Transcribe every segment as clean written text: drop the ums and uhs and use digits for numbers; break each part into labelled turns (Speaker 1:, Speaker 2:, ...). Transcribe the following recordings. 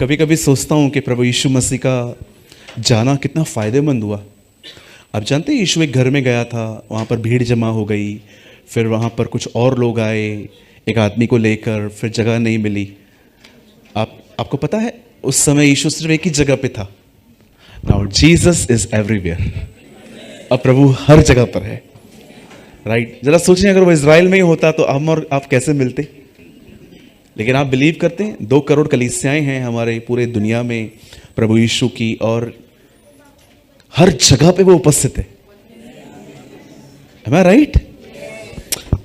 Speaker 1: कभी कभी सोचता हूँ कि प्रभु यीशु मसीह का जाना कितना फ़ायदेमंद हुआ। आप जानते हैं यीशु एक घर में गया था, वहाँ पर भीड़ जमा हो गई, फिर वहाँ पर कुछ और लोग आए एक आदमी को लेकर, फिर जगह नहीं मिली। आपको पता है उस समय यीशु सिर्फ एक ही जगह पे था। Now Jesus is everywhere. अब प्रभु हर जगह पर है, राइट। जरा सोचें, अगर वो इजराइल में ही होता तो हम और आप कैसे मिलते। लेकिन आप बिलीव करते हैं 2 करोड़ कलीसियाएं हैं हमारे पूरे दुनिया में प्रभु यीशु की, और हर जगह पे वो उपस्थित है। Am I right?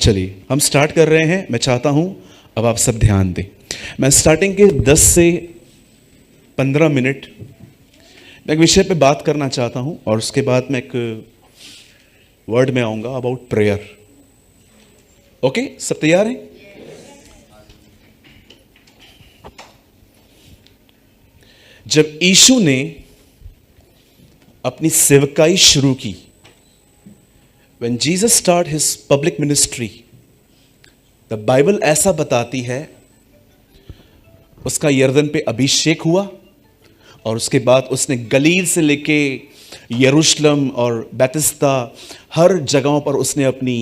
Speaker 1: चलिए हम स्टार्ट कर रहे हैं। मैं चाहता हूं अब आप सब ध्यान दें। मैं स्टार्टिंग के 10 से 15 मिनट मैं एक विषय पे बात करना चाहता हूं, और उसके बाद मैं एक वर्ड में आऊंगा अबाउट प्रेयर। ओके, सब तैयार हैं? जब यीशु ने अपनी सेवकाई शुरू की, When Jesus started his public ministry, the Bible ऐसा बताती है उसका यरदन पे अभिषेक हुआ, और उसके बाद उसने गलील से लेके यरूशलेम और बैतिस्ता हर जगहों पर उसने अपनी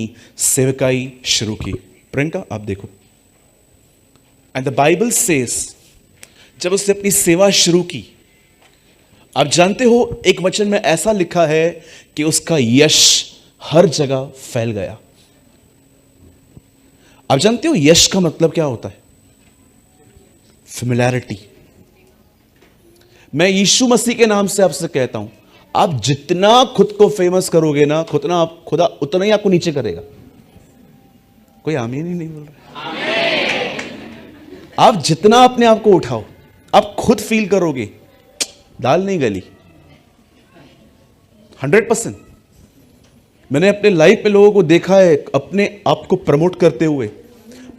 Speaker 1: सेवकाई शुरू की। प्रियंका आप देखो, एंड द बाइबल सेज जब उसने अपनी सेवा शुरू की, आप जानते हो एक वचन में ऐसा लिखा है कि उसका यश हर जगह फैल गया। आप जानते हो यश का मतलब क्या होता है? फेमिलियरिटी। मैं यीशु मसीह के नाम से आपसे कहता हूं, आप जितना खुद को फेमस करोगे ना, खुदा उतना ही आपको नीचे करेगा। कोई आमीन ही नहीं बोल रहा। आप जितना अपने आप को उठाओ, आप खुद फील करोगे दाल नहीं गली। 100%। मैंने अपने लाइफ में लोगों को देखा है अपने आप को प्रमोट करते हुए,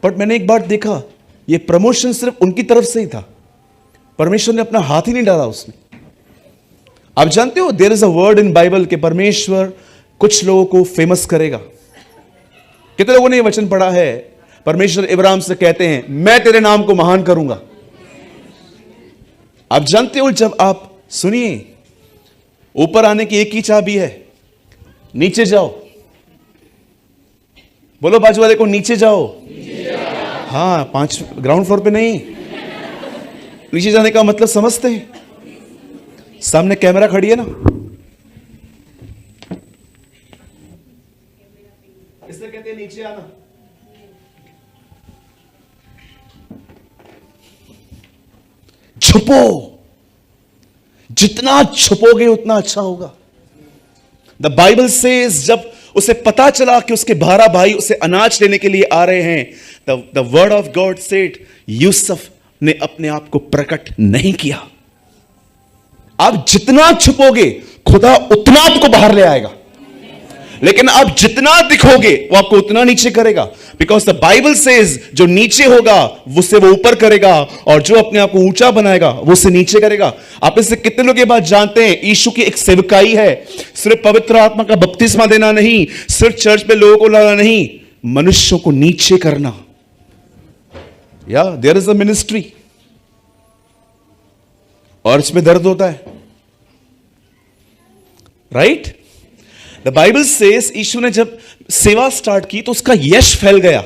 Speaker 1: बट मैंने एक बार देखा ये प्रमोशन सिर्फ उनकी तरफ से ही था, परमेश्वर ने अपना हाथ ही नहीं डाला उसमें। आप जानते हो there is a word in Bible कि परमेश्वर कुछ लोगों को फेमस करेगा। कितने लोगों ने ये वचन पढ़ा है? परमेश्वर इब्राहिम से कहते हैं मैं तेरे नाम को महान करूंगा। आप जानते हो, जब आप सुनिए, ऊपर आने की एक ही चाबी है, नीचे जाओ। बोलो बाजू वाले को, नीचे जाओ। हाँ, 5 ग्राउंड फ्लोर पे नहीं। नीचे जाने का मतलब समझते हैं? सामने कैमरा खड़ी है ना, इससे कहते हैं नीचे आना। छुपो, जितना छुपोगे उतना अच्छा होगा। द बाइबल सेज जब उसे पता चला कि उसके 12 भाई उसे अनाज लेने के लिए आ रहे हैं, the word of God said Yusuf ने अपने आप को प्रकट नहीं किया। आप जितना छुपोगे खुदा उतना आपको बाहर ले आएगा, लेकिन आप जितना दिखोगे वो आपको उतना नीचे करेगा। बिकॉज द बाइबल सेज जो नीचे होगा उससे वो ऊपर करेगा, और जो अपने आप को ऊंचा बनाएगा वो उससे नीचे करेगा। आप इससे कितने लोग ये बात जानते हैं? यीशु की एक सेवकाई है, सिर्फ पवित्र आत्मा का बपतिस्मा देना नहीं, सिर्फ चर्च में लोगों को लाना नहीं, मनुष्यों को नीचे करना। या देयर इज अ मिनिस्ट्री, और इसमें दर्द होता है, राइट? द बाइबल सेज यीशु ने जब सेवा स्टार्ट की तो उसका यश फैल गया,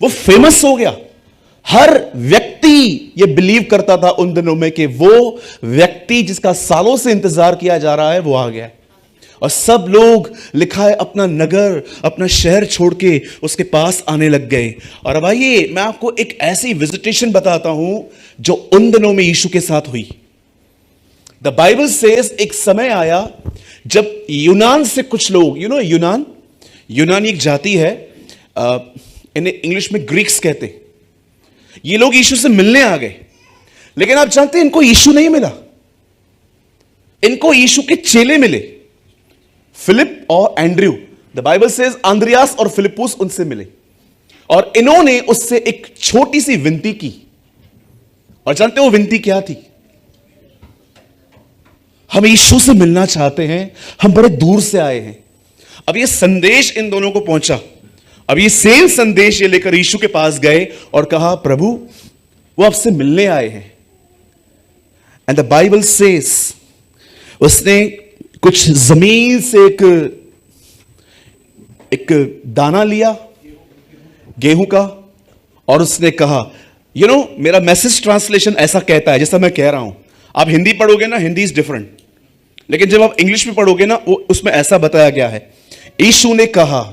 Speaker 1: वो फेमस हो गया। हर व्यक्ति ये बिलीव करता था उन दिनों में कि वो व्यक्ति जिसका सालों से इंतजार किया जा रहा है वो आ गया है। और सब लोग, लिखा है, अपना नगर अपना शहर छोड़ के उसके पास आने लग गए। और अब आइए मैं आपको एक ऐसी विजिटेशन बताता हूं जो उन दिनों में यीशु के साथ हुई। द बाइबल सेज एक समय आया जब यूनान से कुछ लोग, यूनान एक जाति है, इन्हें इंग्लिश में ग्रीक्स कहते हैं। ये लोग यीशु से मिलने आ गए, लेकिन आप जानते हैं इनको यीशु नहीं मिला, इनको यीशु के चेले मिले, फिलिप और Andrew. The Bible says Andreas और फिलिपुस उनसे मिले, और इन्होंने उससे एक छोटी सी विनती की। और जानते हो विनती क्या थी? हम यीशु से मिलना चाहते हैं, हम बड़े दूर से आए हैं। अब ये संदेश इन दोनों को पहुंचा। अब ये सेम संदेश ये लेकर यीशु के पास गए और कहा, प्रभु वो आपसे मिलने आए हैं। एंड द बाइबल सेज उसने कुछ जमीन से एक दाना लिया गेहूं का, और उसने कहा, मेरा मैसेज ट्रांसलेशन ऐसा कहता है जैसा मैं कह रहा हूं। आप हिंदी पढ़ोगे ना, हिंदी इज डिफरेंट, लेकिन जब आप इंग्लिश में पढ़ोगे ना, वो उसमें ऐसा बताया गया है। यीशु ने कहा,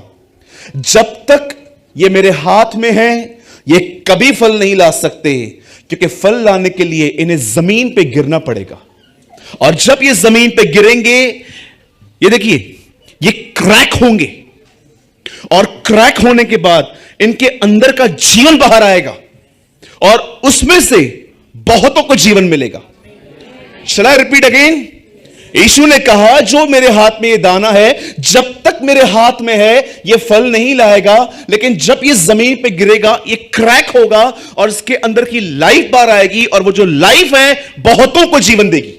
Speaker 1: जब तक ये मेरे हाथ में है ये कभी फल नहीं ला सकते, क्योंकि फल लाने के लिए इन्हें जमीन पे गिरना पड़ेगा, और जब ये जमीन पे गिरेंगे, ये देखिए, ये क्रैक होंगे, और क्रैक होने के बाद इनके अंदर का जीवन बाहर आएगा, और उसमें से बहुतों को जीवन मिलेगा। शैल आई रिपीट अगेन? यीशु ने कहा, जो मेरे हाथ में ये दाना है, जब तक मेरे हाथ में है ये फल नहीं लाएगा, लेकिन जब ये जमीन पे गिरेगा ये क्रैक होगा, और इसके अंदर की लाइफ बाहर आएगी, और वो जो लाइफ है बहुतों को जीवन देगी।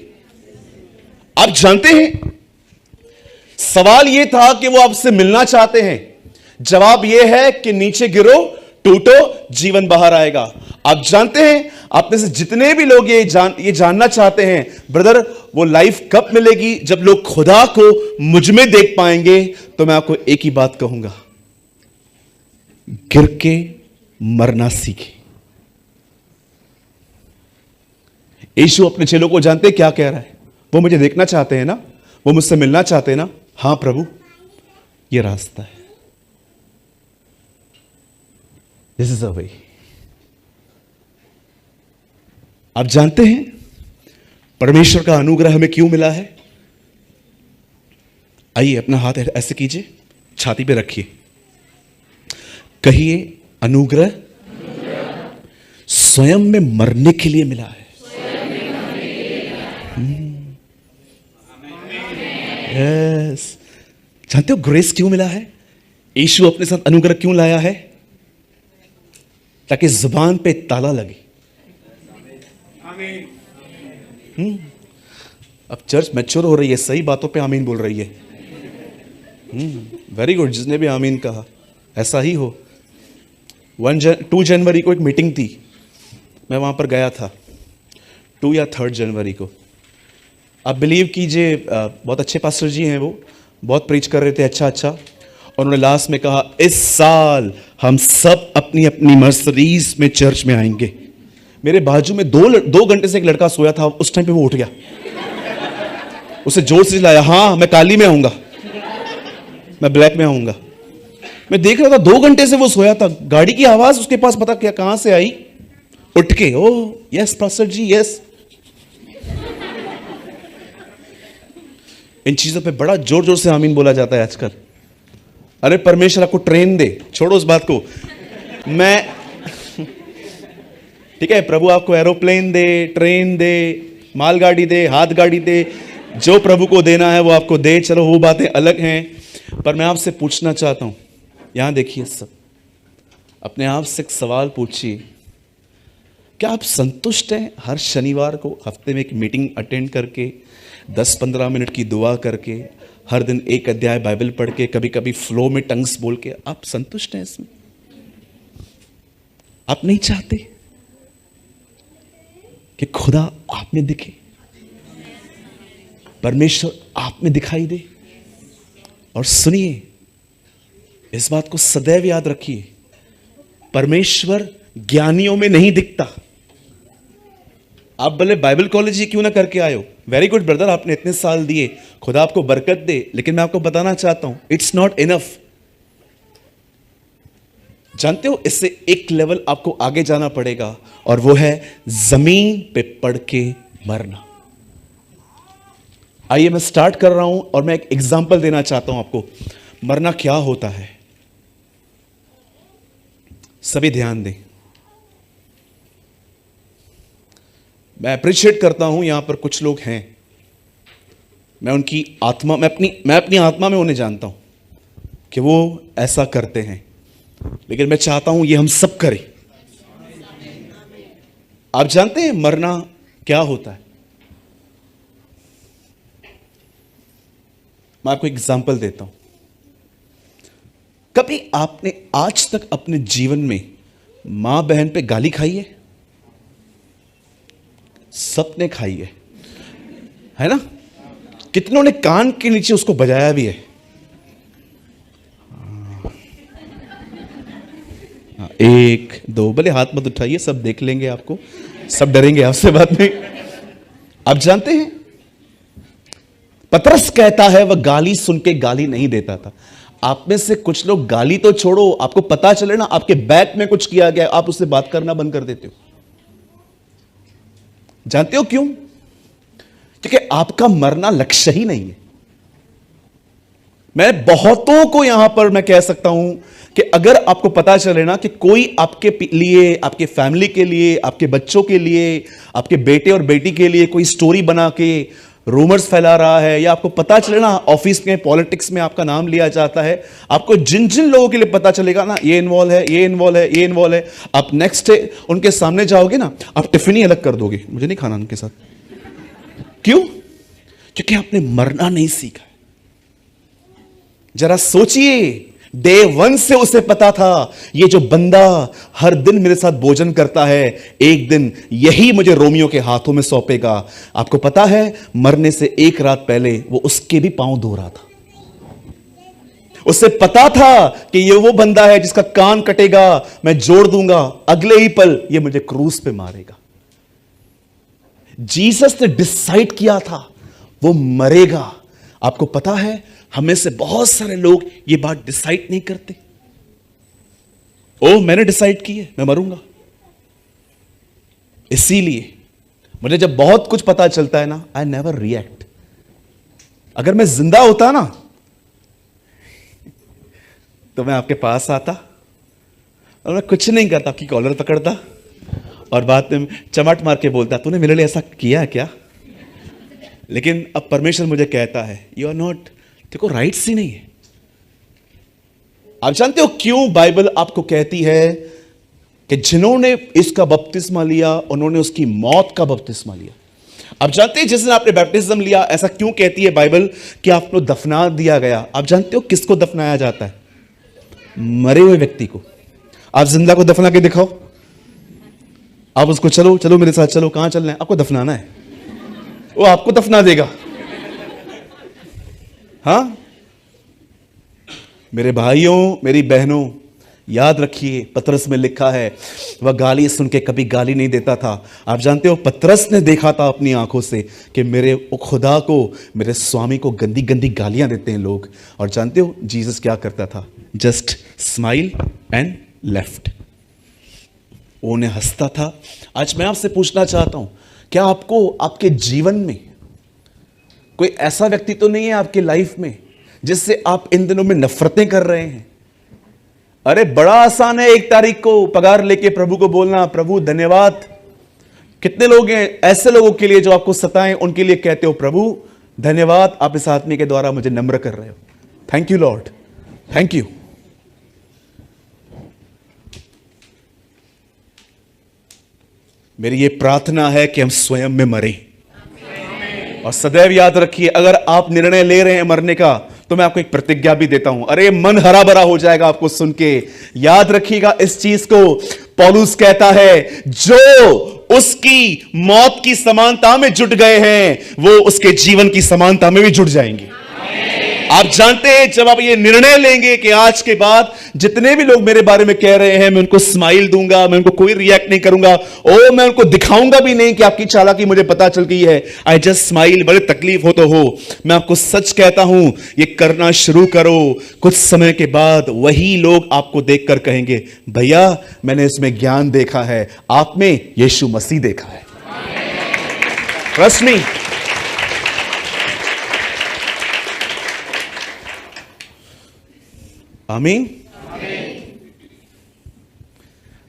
Speaker 1: आप जानते हैं, सवाल यह था कि वो आपसे मिलना चाहते हैं, जवाब यह है कि नीचे गिरो, टूटो, जीवन बाहर आएगा। आप जानते हैं, आप में से जितने भी लोग ये जानना चाहते हैं, ब्रदर वो लाइफ कब मिलेगी, जब लोग खुदा को मुझ में देख पाएंगे, तो मैं आपको एक ही बात कहूंगा, गिर के मरना सीखे। यीशु अपने चेलों को जानते हैं क्या कह रहा है, वो मुझे देखना चाहते हैं ना, वो मुझसे मिलना चाहते हैं ना, हां प्रभु ये रास्ता है, दिस इज अ वे। आप जानते हैं परमेश्वर का अनुग्रह हमें क्यों मिला है? आइए अपना हाथ ऐसे कीजिए, छाती पे रखिए, कहिए, अनुग्रह स्वयं में मरने के लिए मिला है। यस, जानते हो ग्रेस क्यों मिला है? यीशु अपने साथ अनुग्रह क्यों लाया है? ताकि जुबान पे ताला लगे। अब चर्च मैच्योर हो रही है, सही बातों पे आमीन बोल रही है। वेरी गुड, जिसने भी आमीन कहा ऐसा ही हो। 2 जनवरी को एक मीटिंग थी, मैं वहां पर गया था, 2 या 3 जनवरी को। आप बिलीव कीजिए, बहुत अच्छे पास्टर जी हैं, वो बहुत प्रीच कर रहे थे, अच्छा, और उन्होंने लास्ट में कहा, इस साल हम सब अपनी अपनी मर्सिडीज में चर्च में आएंगे। मेरे बाजू में 2 घंटे से एक लड़का सोया था, उस टाइम पे वो उठ गया, उसे जोर से चिल्लाया, हाँ मैं काली में आऊंगा, मैं ब्लैक में आऊंगा। मैं देख रहा था 2 घंटे से वो सोया था, गाड़ी की आवाज उसके पास पता क्या कहां से आई, उठ के, ओ यस पास्टर जी यस। इन चीजों पे बड़ा जोर जोर से आमीन बोला जाता है आजकल। अरे परमेश्वर आपको ट्रेन दे, छोड़ो उस बात को। मैं ठीक है, प्रभु आपको एरोप्लेन दे, ट्रेन दे, मालगाड़ी दे, हाथ गाड़ी दे, जो प्रभु को देना है वो आपको दे, चलो वो बातें अलग हैं। पर मैं आपसे पूछना चाहता हूं, यहां देखिए, सब अपने आप से एक सवाल पूछिए, क्या आप संतुष्ट हैं हर शनिवार को हफ्ते में एक मीटिंग अटेंड करके, 10-15 मिनट की दुआ करके, हर दिन एक अध्याय बाइबल पढ़ के, कभी कभी फ्लो में टंग्स बोल के, आप संतुष्ट हैं इसमें? आप नहीं चाहते कि खुदा आप में दिखे, परमेश्वर आप में दिखाई दे? और सुनिए, इस बात को सदैव याद रखिए, परमेश्वर ज्ञानियों में नहीं दिखता। आप भले बाइबल कॉलेज ही क्यों ना करके आए हो, वेरी गुड ब्रदर, आपने इतने साल दिए, खुदा आपको बरकत दे, लेकिन मैं आपको बताना चाहता हूं, इट्स नॉट इनफ। जानते हो, इससे एक लेवल आपको आगे जाना पड़ेगा, और वो है जमीन पे पड़ के मरना। आइए मैं स्टार्ट कर रहा हूं, और मैं एक एग्जांपल देना चाहता हूं आपको, मरना क्या होता है। सभी ध्यान दें। मैं अप्रिशिएट करता हूं, यहां पर कुछ लोग हैं, मैं उनकी आत्मा, मैं अपनी आत्मा में उन्हें जानता हूं कि वो ऐसा करते हैं, लेकिन मैं चाहता हूं ये हम सब करें। आप जानते हैं मरना क्या होता है? मैं आपको एग्जांपल देता हूं। कभी आपने आज तक अपने जीवन में मां बहन पे गाली खाई है? सबने खाई है। है ना? कितनों ने कान के नीचे उसको बजाया भी है। एक दो, भले हाथ मत उठाइए, सब देख लेंगे आपको, सब डरेंगे आपसे बाद में। आप जानते हैं पतरस कहता है वह गाली सुन के गाली नहीं देता था। आप में से कुछ लोग गाली तो छोड़ो, आपको पता चले ना आपके बैक में कुछ किया गया, आप उससे बात करना बंद कर देते हो। जानते हो क्यों? क्योंकि आपका मरना लक्ष्य ही नहीं है। मैं बहुतों को यहां पर मैं कह सकता हूं कि अगर आपको पता चले ना कि कोई आपके लिए, आपके फैमिली के लिए, आपके बच्चों के लिए, आपके बेटे और बेटी के लिए कोई स्टोरी बना के रूमर्स फैला रहा है, या आपको पता चले ना ऑफिस में पॉलिटिक्स में आपका नाम लिया जाता है, आपको जिन जिन लोगों के लिए पता चलेगा ना ये इन्वॉल्व है, ये इन्वॉल्व है, ये इन्वॉल्व है, आप नेक्स्ट डे उनके सामने जाओगे ना, आप टिफिन ही अलग कर दोगे, मुझे नहीं खाना उनके साथ। क्यों? क्योंकि आपने मरना नहीं सीखा। जरा सोचिए, डे 1 से उसे पता था ये जो बंदा हर दिन मेरे साथ भोजन करता है, एक दिन यही मुझे रोमियो के हाथों में सौंपेगा। आपको पता है मरने से एक रात पहले वो उसके भी पांव धो रहा था। उसे पता था कि ये वो बंदा है जिसका कान कटेगा, मैं जोड़ दूंगा, अगले ही पल ये मुझे क्रूस पे मारेगा। जीसस ने डिसाइड किया था वो मरेगा। आपको पता है हमें से बहुत सारे लोग ये बात डिसाइड नहीं करते। ओ मैंने डिसाइड की है मैं मरूंगा। इसीलिए मुझे जब बहुत कुछ पता चलता है ना, आई नेवर रिएक्ट। अगर मैं जिंदा होता ना तो मैं आपके पास आता और मैं कुछ नहीं करता, आपकी कॉलर पकड़ता और बाद में चमट मार के बोलता तूने मेरे लिए ऐसा किया क्या? लेकिन अब परमेश्वर मुझे कहता है यू आर नॉट, देखो राइट्स ही नहीं है। आप जानते हो क्यों बाइबल आपको कहती है कि जिन्होंने इसका बपतिस्मा लिया उन्होंने उसकी मौत का बपतिस्मा लिया? आप जानते हैं जिस दिन आपने बैप्टिज्म लिया, ऐसा क्यों कहती है बाइबल कि आपको दफना दिया गया? आप जानते हो किसको दफनाया जाता है? मरे हुए व्यक्ति को। आप जिंदा को दफना के दिखाओ, आप उसको चलो चलो मेरे साथ चलो, कहां चलना है? आपको दफनाना है, वो आपको दफना देगा। हाँ मेरे भाइयों मेरी बहनों, याद रखिए पतरस में लिखा है वह गाली सुन के कभी गाली नहीं देता था। आप जानते हो पतरस ने देखा था अपनी आंखों से कि मेरे खुदा को, मेरे स्वामी को गंदी गंदी गालियां देते हैं लोग। और जानते हो जीसस क्या करता था? Just smile and left. वो उन्हें हंसता था। आज मैं आपसे पूछना चाहता हूं, क्या आपको आपके जीवन में कोई ऐसा व्यक्ति तो नहीं है आपकी लाइफ में जिससे आप इन दिनों में नफरतें कर रहे हैं? अरे बड़ा आसान है 1 तारीख को पगार लेके प्रभु को बोलना प्रभु धन्यवाद। कितने लोग हैं ऐसे लोगों के लिए जो आपको सताएं, उनके लिए कहते हो प्रभु धन्यवाद, आप इस आदमी के द्वारा मुझे नम्र कर रहे हो, thank you Lord, thank you. मेरी ये प्रार्थना है कि हम स्वयं में मरें। और सदैव याद रखिए अगर आप निर्णय ले रहे हैं मरने का तो मैं आपको एक प्रतिज्ञा भी देता हूं। अरे मन हरा भरा हो जाएगा आपको सुन के। याद रखिएगा इस चीज को, पौलुस कहता है जो उसकी मौत की समानता में जुट गए हैं वो उसके जीवन की समानता में भी जुट जाएंगे। आप जानते हैं जब आप ये निर्णय लेंगे कि आज के बाद जितने भी लोग मेरे बारे में कह रहे हैं मैं उनको स्माइल दूंगा, मैं उनको कोई रिएक्ट नहीं करूंगा, ओ मैं उनको दिखाऊंगा भी नहीं कि आपकी चालाकी मुझे पता चल गई है, आई जस्ट स्माइल, बड़े तकलीफ हो तो हो। मैं आपको सच कहता हूं ये करना शुरू करो, कुछ समय के बाद वही लोग आपको देखकर कहेंगे भैया मैंने इसमें ज्ञान देखा है, आप में यीशु मसीह देखा है। Trust me. आमीन।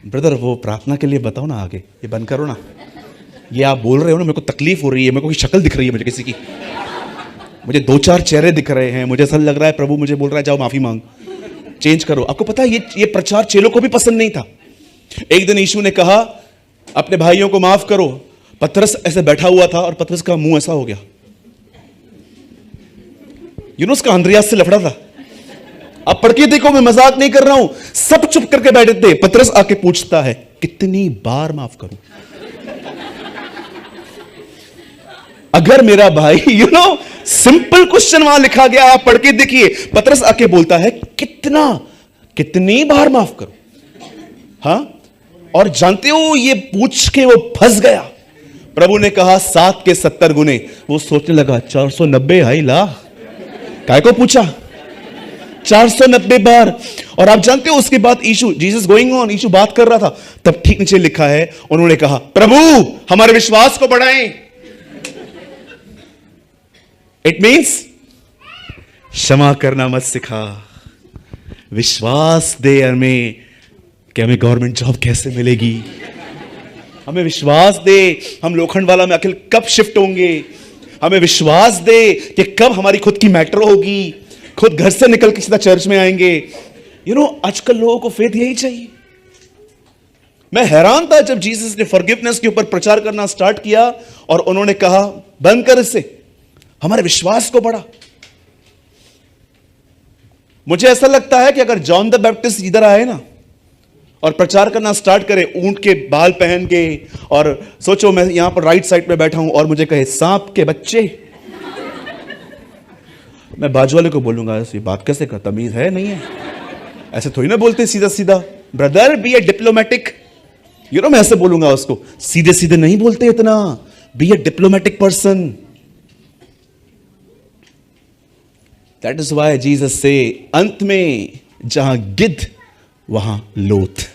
Speaker 1: ब्रदर वो प्रार्थना के लिए बताओ ना, आगे ये बंद करो ना। ये आप बोल रहे हो ना मेरे को तकलीफ हो रही है, मेरे को की शक्ल दिख रही है मुझे किसी की, मुझे 2-4 चेहरे दिख रहे हैं, मुझे ऐसा लग रहा है प्रभु मुझे बोल रहा है जाओ माफी मांग, चेंज करो। आपको पता है ये प्रचार चेलों को भी पसंद नहीं था। एक दिन यीशु ने कहा अपने भाइयों को माफ करो। पतरस ऐसे बैठा हुआ था और पतरस का मुंह ऐसा हो गया। यूनुस का अंद्रियास से लफड़ा था। अब पढ़ के देखो, मैं मजाक नहीं कर रहा हूं। सब चुप करके बैठे थे। पतरस आके पूछता है कितनी बार माफ करूं? अगर मेरा भाई सिंपल क्वेश्चन वहां लिखा गया, आप पढ़ के देखिए। पतरस आके बोलता है कितनी बार माफ करो? हाँ, और जानते हो ये पूछ के वो फंस गया। प्रभु ने कहा 7 के 70 गुने। वो सोचने लगा 490 हाई ला, काय को पूछा 490 बार। और आप जानते हो उसके बाद जीसस गोइंग ऑन, यीशु बात कर रहा था, तब ठीक नीचे लिखा है, उन्होंने कहा प्रभु हमारे विश्वास को बढ़ाएं। इट मीन्स क्षमा करना मत सिखा, विश्वास दे हमें कि हमें गवर्नमेंट जॉब कैसे मिलेगी, हमें विश्वास दे हम लोखंड वाला में आखिर कब शिफ्ट होंगे, हमें विश्वास दे कि कब हमारी खुद की मेट्रो होगी, खुद घर से निकल के सीधा चर्च में आएंगे। आजकल लोगों को फेथ यही चाहिए। मैं हैरान था जब जीसस ने फॉरगिवनेस के ऊपर प्रचार करना स्टार्ट किया और उन्होंने कहा बंद कर इससे, हमारे विश्वास को बढ़ा। मुझे ऐसा लगता है कि अगर जॉन द बैप्टिस्ट इधर आए ना और प्रचार करना स्टार्ट करे ऊंट के बाल पहन के, और सोचो मैं यहां पर राइट साइड में बैठा हूं और मुझे कहे सांप के बच्चे, मैं बाजू वाले को बोलूंगा ऐसी बात कैसे कर, तमीज है नहीं है? ऐसे थोड़ी ना बोलते सीधा सीधा, ब्रदर बी ए डिप्लोमेटिक, मैं ऐसे बोलूंगा उसको, सीधे सीधे नहीं बोलते इतना, be a diplomatic person. That is why Jesus से अंत में जहां गिद्ध वहां लोथ,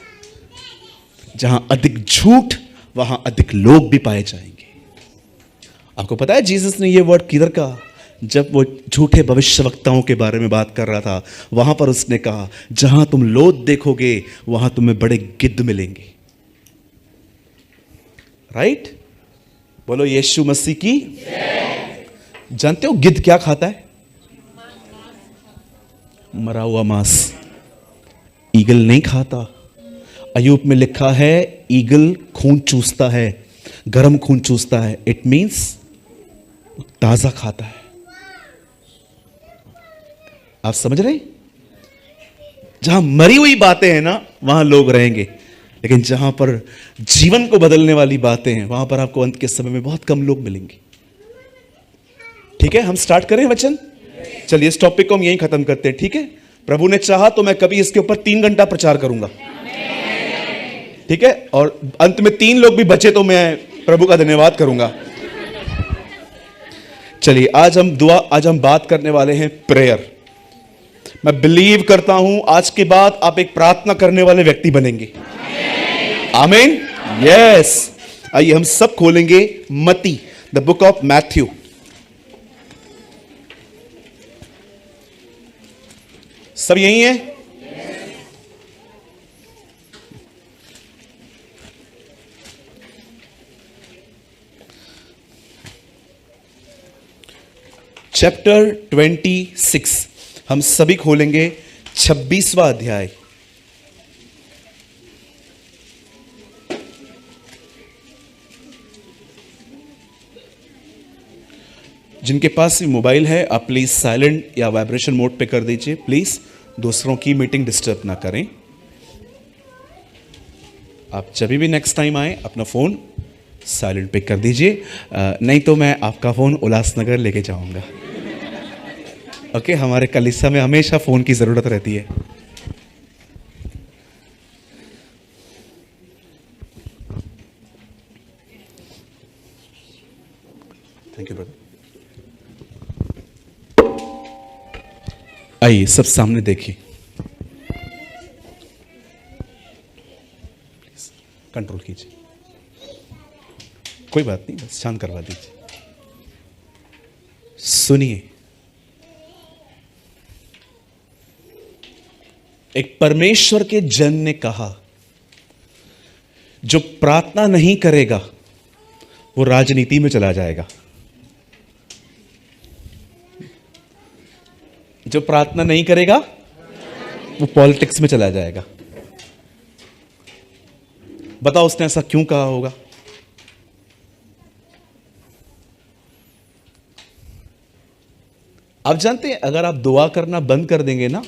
Speaker 1: जहां अधिक झूठ वहां अधिक लोग भी पाए जाएंगे। आपको पता है जीसस ने यह वर्ड किधर कहा? जब वो झूठे भविष्यवक्ताओं के बारे में बात कर रहा था, वहां पर उसने कहा जहां तुम लोथ देखोगे वहां तुम्हें बड़े गिद्ध मिलेंगे। राइट? बोलो यीशु मसीह की। जानते हो गिद्ध क्या खाता है? मरा हुआ मांस। ईगल नहीं खाता। अय्यूब में लिखा है ईगल खून चूसता है, गर्म खून चूसता है। इट मींस ताजा खाता है। आप समझ रहे? जहां मरी हुई बातें हैं ना वहां लोग रहेंगे, लेकिन जहां पर जीवन को बदलने वाली बातें हैं वहां पर आपको अंत के समय में बहुत कम लोग मिलेंगे। ठीक है, हम स्टार्ट करें वचन? चलिए इस टॉपिक को हम यहीं खत्म करते हैं। ठीक है, प्रभु ने चाहा तो मैं कभी इसके ऊपर 3 घंटा प्रचार करूंगा। ठीक है, और अंत में 3 लोग भी बचे तो मैं प्रभु का धन्यवाद करूंगा। चलिए आज हम बात करने वाले हैं प्रेयर। मैं बिलीव करता हूं आज के बाद आप एक प्रार्थना करने वाले व्यक्ति बनेंगे। आमीन। यस, आइए हम सब खोलेंगे मत्ती, द बुक ऑफ मैथ्यू। सब यही है? चैप्टर 26 हम सभी खोलेंगे, 26वां अध्याय। जिनके पास मोबाइल है आप प्लीज साइलेंट या वाइब्रेशन मोड पे कर दीजिए। प्लीज दूसरों की मीटिंग डिस्टर्ब ना करें। आप जब भी नेक्स्ट टाइम आए अपना फोन साइलेंट पे कर दीजिए, नहीं तो मैं आपका फोन उल्लासनगर लेके जाऊंगा। ओके, हमारे कलीसिया में हमेशा फोन की जरूरत रहती है। Thank you brother. आइए सब सामने देखिए, कंट्रोल कीजिए, कोई बात नहीं, बस शांत करवा दीजिए। सुनिए, एक परमेश्वर के जन ने कहा जो प्रार्थना नहीं करेगा वो राजनीति में चला जाएगा। जो प्रार्थना नहीं करेगा वो पॉलिटिक्स में चला जाएगा। बताओ उसने ऐसा क्यों कहा होगा? आप जानते हैं अगर आप दुआ करना बंद कर देंगे ना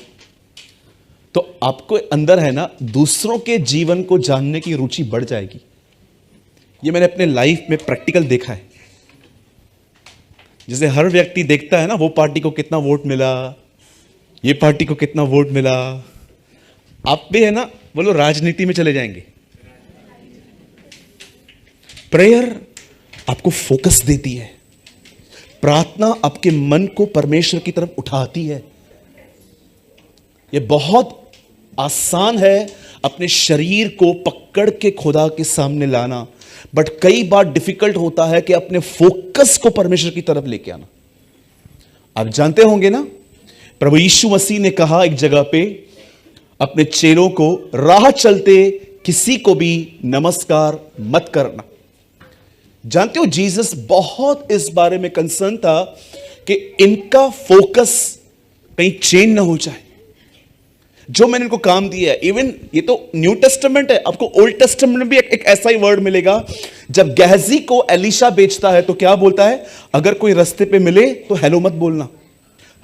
Speaker 1: तो आपको अंदर है ना दूसरों के जीवन को जानने की रुचि बढ़ जाएगी। ये मैंने अपने लाइफ में प्रैक्टिकल देखा है। जैसे हर व्यक्ति देखता है ना, वो पार्टी को कितना वोट मिला, ये पार्टी को कितना वोट मिला। आप भी है ना, बोलो राजनीति में चले जाएंगे। प्रेयर आपको फोकस देती है, प्रार्थना आपके मन को परमेश्वर की तरफ उठाती है। यह बहुत आसान है अपने शरीर को पकड़ के खुदा के सामने लाना, बट कई बार डिफिकल्ट होता है कि अपने फोकस को परमेश्वर की तरफ लेके आना। आप जानते होंगे ना, प्रभु यीशु मसीह ने कहा एक जगह पे अपने चेलों को, राह चलते किसी को भी नमस्कार मत करना। जानते हो, जीसस बहुत इस बारे में कंसर्न था कि इनका फोकस कहीं चेंज ना हो जाए। जो मैंने इनको काम दिया है, इवन ये तो न्यू टेस्टामेंट है, आपको ओल्ड टेस्टामेंट में भी एक ऐसा ही वर्ड मिलेगा। जब गहजी को एलीशा बेचता है तो क्या बोलता है, अगर कोई रास्ते पे मिले तो हेलो मत बोलना,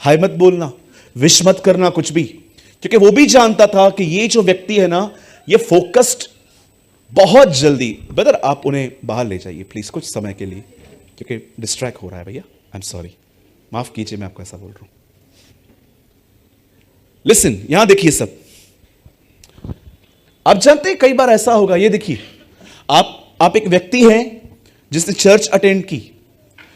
Speaker 1: हाय मत बोलना, विश मत करना कुछ भी, क्योंकि वो भी जानता था कि ये जो व्यक्ति है ना, ये फोकस्ड बहुत जल्दी। ब्रदर आप उन्हें बाहर ले जाइए प्लीज कुछ समय के लिए, क्योंकि डिस्ट्रैक्ट हो रहा है भैया। आई एम सॉरी, माफ कीजिए मैं आपको ऐसा बोल रहा हूं। लिसन, यहां देखिए सब। आप जानते हैं कई बार ऐसा होगा, ये देखिए, आप एक व्यक्ति हैं जिसने चर्च अटेंड की,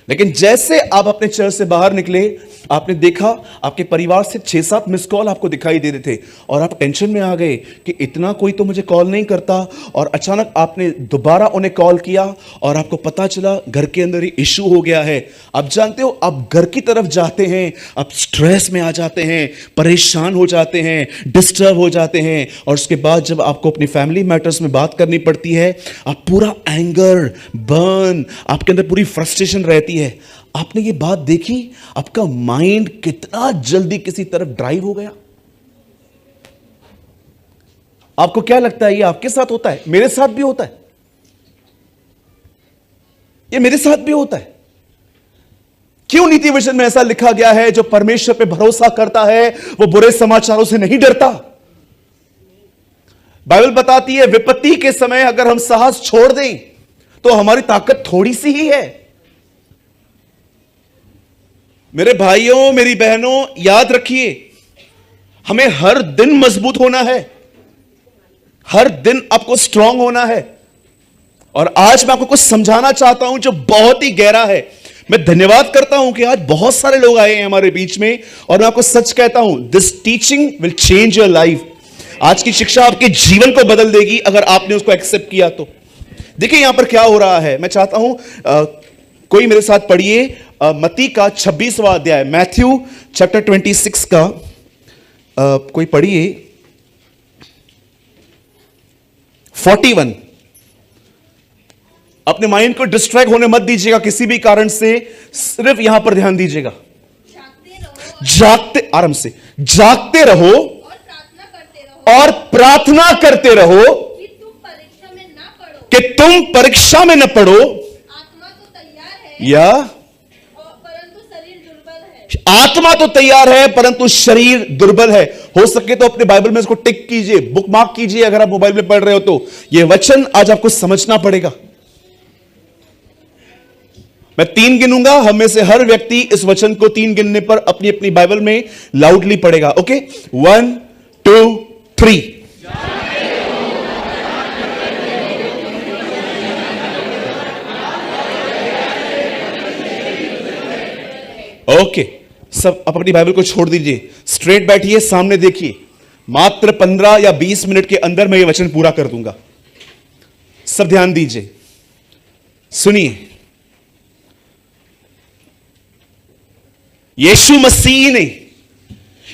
Speaker 1: लेकिन जैसे आप अपने चर्च से बाहर निकले, आपने देखा आपके परिवार से 6-7 मिस कॉल आपको दिखाई दे रहे थे और आप टेंशन में आ गए कि इतना कोई तो मुझे कॉल नहीं करता। और अचानक आपने दोबारा उन्हें कॉल किया और आपको पता चला घर के अंदर ही इश्यू हो गया है। आप जानते हो, आप घर की तरफ जाते हैं, आप स्ट्रेस में आ जाते हैं, परेशान हो जाते हैं, डिस्टर्ब हो जाते हैं, और उसके बाद जब आपको अपनी फैमिली मैटर्स में बात करनी पड़ती है, आप पूरा एंगर बर्न, आपके अंदर पूरी फ्रस्ट्रेशन रहती है। आपने ये बात देखी, आपका माइंड कितना जल्दी किसी तरफ ड्राइव हो गया। आपको क्या लगता है ये आपके साथ होता है? मेरे साथ भी होता है, ये मेरे साथ भी होता है। क्यों नीति वचन में ऐसा लिखा गया है, जो परमेश्वर पे भरोसा करता है वो बुरे समाचारों से नहीं डरता। बाइबल बताती है विपत्ति के समय अगर हम साहस छोड़ दें तो हमारी ताकत थोड़ी सी ही है। मेरे भाइयों, मेरी बहनों, याद रखिए, हमें हर दिन मजबूत होना है, हर दिन आपको स्ट्रांग होना है। और आज मैं आपको कुछ समझाना चाहता हूं जो बहुत ही गहरा है। मैं धन्यवाद करता हूं कि आज बहुत सारे लोग आए हैं हमारे बीच में, और मैं आपको सच कहता हूं, this teaching will change your life. आज की शिक्षा आपके जीवन को बदल देगी अगर आपने उसको एक्सेप्ट किया तो। देखिए यहां पर क्या हो रहा है, मैं चाहता हूं कोई मेरे साथ पढ़िए मत्ती का 26वां अध्याय, मैथ्यू चैप्टर 26 का कोई पढ़िए 41। अपने माइंड को डिस्ट्रैक्ट होने मत दीजिएगा किसी भी कारण से, सिर्फ यहां पर ध्यान दीजिएगा। जागते, आराम से, जागते रहो और प्रार्थना करते रहो कि तुम परीक्षा में न पड़ो।
Speaker 2: आत्मा तो तैयार है,
Speaker 1: या
Speaker 2: परंतु शरीर दुर्बल है।
Speaker 1: आत्मा तो तैयार है परंतु शरीर दुर्बल है। हो सके तो अपने बाइबल में इसको टिक कीजिए, बुक मार्क कीजिए। अगर आप मोबाइल में पढ़ रहे हो तो यह वचन आज आपको समझना पड़ेगा। मैं 3 गिनूंगा, हम में से हर व्यक्ति इस वचन को 3 गिनने पर अपनी अपनी बाइबल में लाउडली पढ़ेगा। ओके, 1 2 3। ओके, सब आप अपनी बाइबल को छोड़ दीजिए, स्ट्रेट बैठिए, सामने देखिए। मात्र 15 या 20 मिनट के अंदर मैं ये वचन पूरा कर दूंगा। सब ध्यान दीजिए, सुनिए। यीशु मसीह ने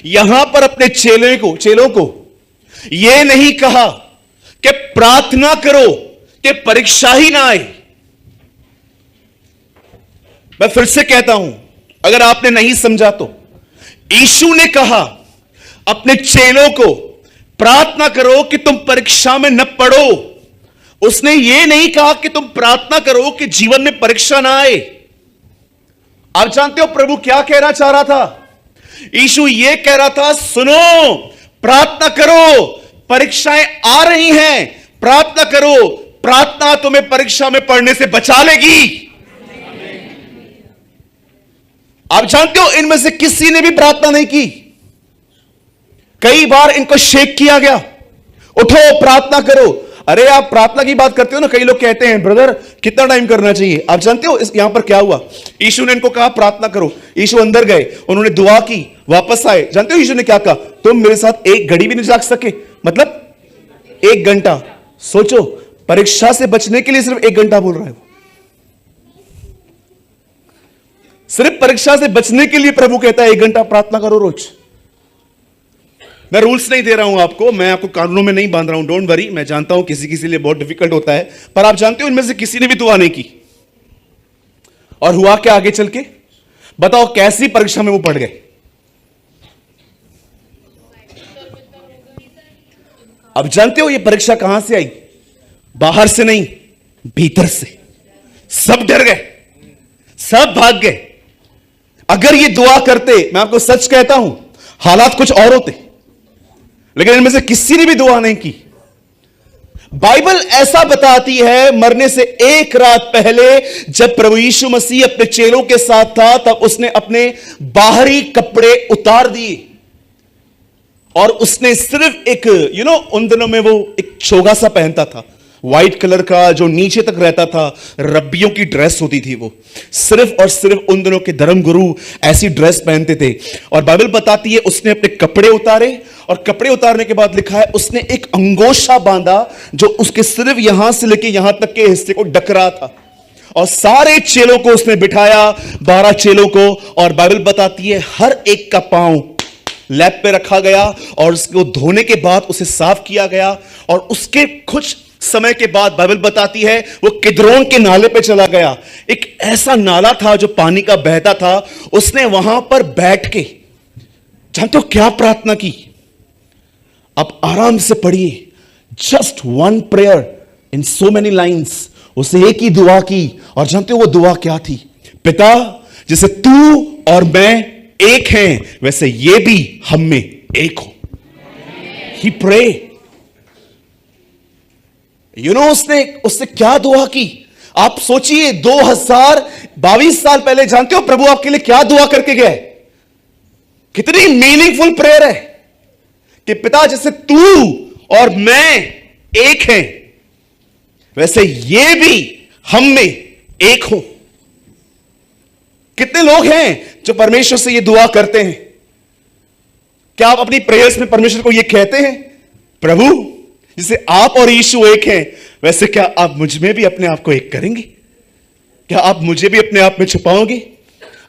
Speaker 1: यहां पर अपने चेलों को यह नहीं कहा कि प्रार्थना करो कि परीक्षा ही ना आए। मैं फिर से कहता हूं, अगर आपने नहीं समझा तो, यीशु ने कहा अपने चेलों को प्रार्थना करो कि तुम परीक्षा में न पड़ो। उसने यह नहीं कहा कि तुम प्रार्थना करो कि जीवन में परीक्षा ना आए। आप जानते हो प्रभु क्या कहना चाह रहा था? यीशु यह कह रहा था, सुनो, प्रार्थना करो, परीक्षाएं आ रही हैं, प्रार्थना करो, प्रार्थना तुम्हें परीक्षा में पढ़ने से बचा लेगी। आप जानते हो इनमें से किसी ने भी प्रार्थना नहीं की। कई बार इनको शेक किया गया, उठो प्रार्थना करो। अरे आप प्रार्थना की बात करते हो ना, कई लोग कहते हैं ब्रदर कितना टाइम करना चाहिए। आप जानते हो यहां पर क्या हुआ? यीशु ने इनको कहा प्रार्थना करो, यीशु अंदर गए, उन्होंने दुआ की, वापस आए। जानते हो यीशु ने क्या कहा? तुम मेरे साथ एक घड़ी भी नहीं जाग सके, मतलब 1 घंटा। सोचो, परीक्षा से बचने के लिए सिर्फ 1 घंटा बोल रहा है। सिर्फ परीक्षा से बचने के लिए प्रभु कहता है 1 घंटा प्रार्थना करो रोज। मैं रूल्स नहीं दे रहा हूं आपको, मैं आपको कानूनों में नहीं बांध रहा हूं, डोंट वरी। मैं जानता हूं किसी किसी लिए बहुत डिफिकल्ट होता है, पर आप जानते हो इनमें से किसी ने भी दुआ नहीं की। और हुआ क्या आगे चल के? बताओ कैसी परीक्षा में वो पड़ गए? अब जानते हो ये परीक्षा कहां से आई? बाहर से नहीं, भीतर से। सब डर गए, सब भाग गए। अगर ये दुआ करते, मैं आपको सच कहता हूं, हालात कुछ और होते, लेकिन इनमें से किसी ने भी दुआ नहीं की। बाइबल ऐसा बताती है, मरने से 1 रात पहले जब प्रभु यीशु मसीह अपने चेलों के साथ था, तब उसने अपने बाहरी कपड़े उतार दिए और उसने सिर्फ एक उन दिनों में वो एक चोगा सा पहनता था, व्हाइट कलर का, जो नीचे तक रहता था। रब्बियों की ड्रेस होती थी वो। सिर्फ और सिर्फ उन दिनों के धर्मगुरु ऐसी ड्रेस पहनते थे। और बाइबल बताती है उसने अपने कपड़े उतारे, और कपड़े उतारने के बाद लिखा है उसने एक अंगोछा बांधा जो उसके सिर्फ यहां से लेके यहां तक के हिस्से को ढक रहा था। और सारे चेलों को उसने बिठाया, 12 चेलों को, और बाइबल बताती है हर एक का पांव लैप पे रखा गया और उसको धोने के बाद उसे साफ किया गया। और उसके कुछ समय के बाद बाइबल बताती है वो किद्रोन के नाले पे चला गया। एक ऐसा नाला था जो पानी का बहता था। उसने वहां पर बैठ के, जानते हो क्या प्रार्थना की? आप आराम से पढ़िए, जस्ट 1 प्रेयर इन सो मेनी लाइन्स। उसे एक ही दुआ की, और जानते हो वो दुआ क्या थी? पिता, जैसे तू और मैं एक हैं, वैसे ये भी हम में एक हो। ही प्रे। उसने क्या दुआ की? आप सोचिए, 2022 साल पहले जानते हो प्रभु आपके लिए क्या दुआ करके गया है? कितनी मीनिंगफुल प्रेयर है कि पिता, जैसे तू और मैं एक हैं, वैसे ये भी हम में एक हो। कितने लोग हैं जो परमेश्वर से ये दुआ करते हैं? क्या आप अपनी प्रेयर्स में परमेश्वर को ये कहते हैं, प्रभु जैसे आप और यीशु एक हैं, वैसे क्या आप मुझ में भी अपने आप को एक करेंगे? क्या आप मुझे भी अपने आप में छुपाओगे?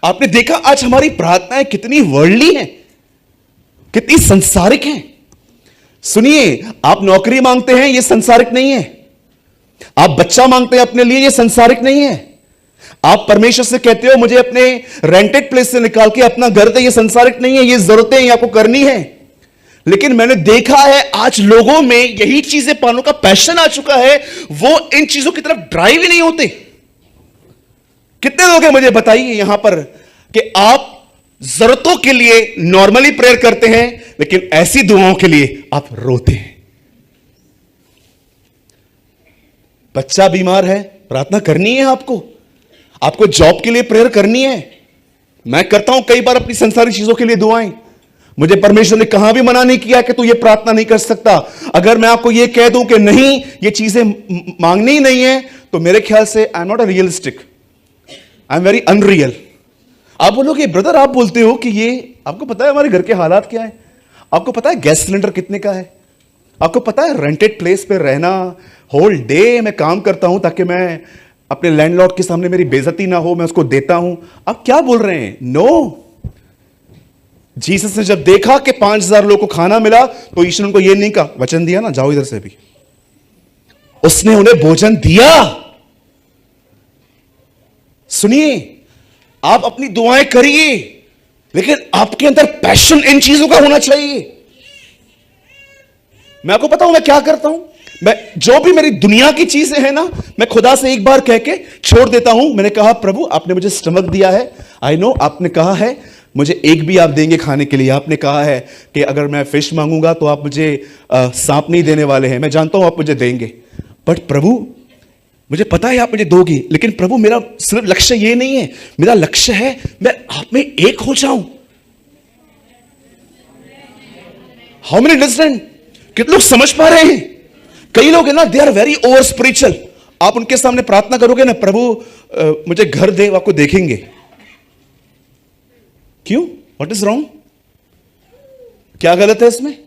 Speaker 1: आपने देखा आज हमारी प्रार्थनाएं कितनी वर्ल्डली हैं, कितनी संसारिक हैं। सुनिए, आप नौकरी मांगते हैं, यह संसारिक नहीं है। आप बच्चा मांगते हैं अपने लिए, यह संसारिक नहीं है। आप परमेश्वर से कहते हो मुझे अपने रेंटेड प्लेस से निकाल के अपना घर दे, यह संसारिक नहीं है। ये जरूरतें हैं, आपको करनी है। लेकिन मैंने देखा है आज लोगों में यही चीजें पाने का पैशन आ चुका है, वो इन चीजों की तरफ ड्राइव ही नहीं होते। कितने लोग हैं मुझे बताइए यहां पर कि आप जरूरतों के लिए नॉर्मली प्रेयर करते हैं, लेकिन ऐसी दुआओं के लिए आप रोते हैं। बच्चा बीमार है, प्रार्थना करनी है आपको जॉब के लिए प्रेयर करनी है। मैं करता हूं कई बार अपनी संसारी चीजों के लिए दुआएं। मुझे परमेश्वर ने कहां भी मना नहीं किया कि तू ये प्रार्थना नहीं कर सकता। अगर मैं आपको ये कह दूं कि नहीं, ये चीजें मांगनी ही नहीं है, तो मेरे ख्याल से I am not a realistic, I am very unreal. आप बोलोगे ब्रदर, आप बोलते हो कि ये, आपको पता है हमारे घर के हालात क्या है? आपको पता है गैस सिलेंडर कितने का है? आपको पता है रेंटेड प्लेस पे रहना, होल डे मैं काम करता हूं ताकि मैं अपने लैंडलॉर्ड के सामने मेरी बेइज्जती ना हो, मैं उसको देता हूं। आप क्या बोल रहे हैं? नो। जीसस ने जब देखा कि 5000 लोगों को खाना मिला, तो ईश्वर उनको ये नहीं कहा, वचन दिया ना, जाओ इधर से भी। उसने उन्हें भोजन दिया। सुनिए, आप अपनी दुआएं करिए, लेकिन आपके अंदर पैशन इन चीजों का होना चाहिए। मैं आपको पता हूं मैं क्या करता हूं। मैं जो भी मेरी दुनिया की चीजें हैं ना, मैं खुदा से एक बार कह के छोड़ देता हूं। मैंने कहा प्रभु आपने मुझे स्टमक दिया है, आई नो, आपने कहा है मुझे एक भी आप देंगे खाने के लिए। आपने कहा है कि अगर मैं फिश मांगूंगा तो आप मुझे सांप नहीं देने वाले हैं। मैं जानता हूं आप मुझे देंगे, बट प्रभु मुझे पता है आप मुझे दोगे, लेकिन प्रभु मेरा सिर्फ लक्ष्य ये नहीं है। मेरा लक्ष्य है मैं आप में एक हो जाऊं। How many understand? कितने लोग समझ पा रहे हैं? कई लोग है ना, they are very over spiritual. आप उनके सामने प्रार्थना करोगे ना, प्रभु मुझे घर दे, आपको देखेंगे। क्यों? What is wrong? क्या गलत है इसमें?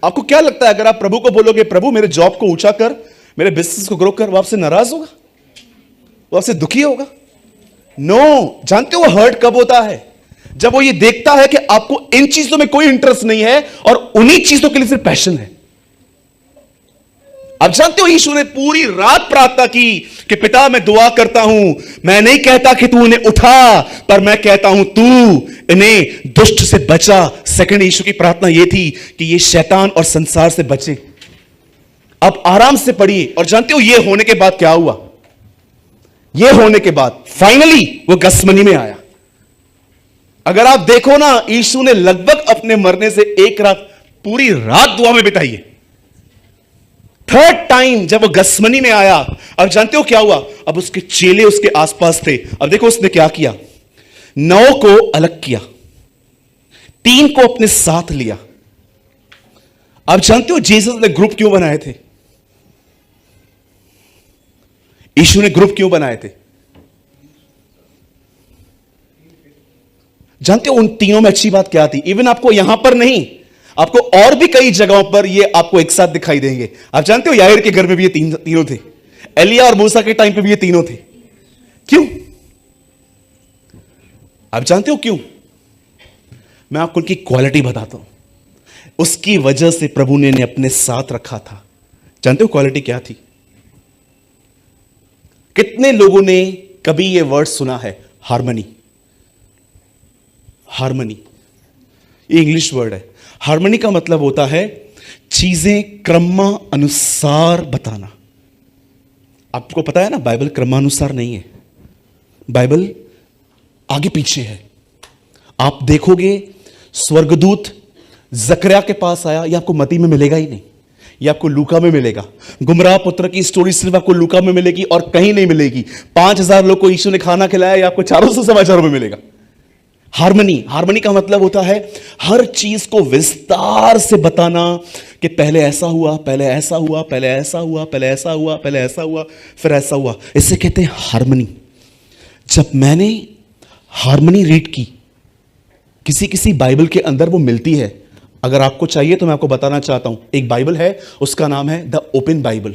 Speaker 1: आपको क्या लगता है अगर आप प्रभु को बोलोगे प्रभु मेरे जॉब को ऊंचा कर, मेरे बिजनेस को ग्रो कर, वो आपसे नाराज होगा? वो आपसे दुखी होगा? नो। जानते हो वो हर्ट कब होता है? जब वो ये देखता है कि आपको इन चीजों में कोई इंटरेस्ट नहीं है और उन्हीं चीजों के लिए सिर्फ पैशन है। आप जानते हो यीशु ने पूरी रात प्रार्थना की कि पिता मैं दुआ करता हूं, मैं नहीं कहता कि तू इन्हें उठा, पर मैं कहता हूं तू इन्हें दुष्ट से बचा। सेकंड यीशु की प्रार्थना यह थी कि ये शैतान और संसार से बचे। अब आराम से पढ़िए। और जानते हो यह होने के बाद क्या हुआ? यह होने के बाद फाइनली वो गसमनी में आया। अगर आप देखो ना, यीशु ने लगभग अपने मरने से एक रात, पूरी रात दुआ में बिताई है। थर्ड टाइम जब वो गसमनी में आया, अब जानते हो क्या हुआ? अब उसके चेले उसके आसपास थे। अब देखो उसने क्या किया, 9 को अलग किया, 3 को अपने साथ लिया। अब जानते हो जीसस ने ग्रुप क्यों बनाए थे? यीशु ने ग्रुप क्यों बनाए थे? जानते हो उन तीनों में अच्छी बात क्या थी? इवन आपको यहां पर नहीं, आपको और भी कई जगहों पर ये आपको एक साथ दिखाई देंगे। आप जानते हो याईर के घर में भी ये तीनों थे, एलिया और मूसा के टाइम पे भी ये तीनों थे। क्यों? आप जानते हो क्यों? मैं आपको उनकी क्वालिटी बताता हूं। उसकी वजह से प्रभु ने इन्हें अपने साथ रखा था। जानते हो क्वालिटी क्या थी? कितने लोगों ने कभी ये वर्ड सुना है, हार्मनी? हार्मनी ये इंग्लिश वर्ड है। हार्मनी का मतलब होता है चीजें क्रमानुसार बताना। आपको पता है ना, बाइबल क्रमानुसार नहीं है, बाइबल आगे पीछे है। आप देखोगे स्वर्गदूत जकरिया के पास आया, ये आपको मती में मिलेगा ही नहीं, ये आपको लूका में मिलेगा। गुमराह पुत्र की स्टोरी सिर्फ आपको लूका में मिलेगी और कहीं नहीं मिलेगी। 5000 लोग को यीशु ने खाना खिलाया, ये आपको 400 समाचारों में मिलेगा। हार्मनी, हार्मनी का मतलब होता है हर चीज को विस्तार से बताना कि पहले ऐसा हुआ, पहले ऐसा हुआ, पहले ऐसा हुआ, पहले ऐसा हुआ, पहले ऐसा हुआ, फिर ऐसा हुआ। इसे कहते हैं हार्मनी। जब मैंने हार्मनी रीड की, किसी किसी बाइबल के अंदर वो मिलती है। अगर आपको चाहिए तो मैं आपको बताना चाहता हूं, एक बाइबल है, उसका नाम है द ओपन बाइबल।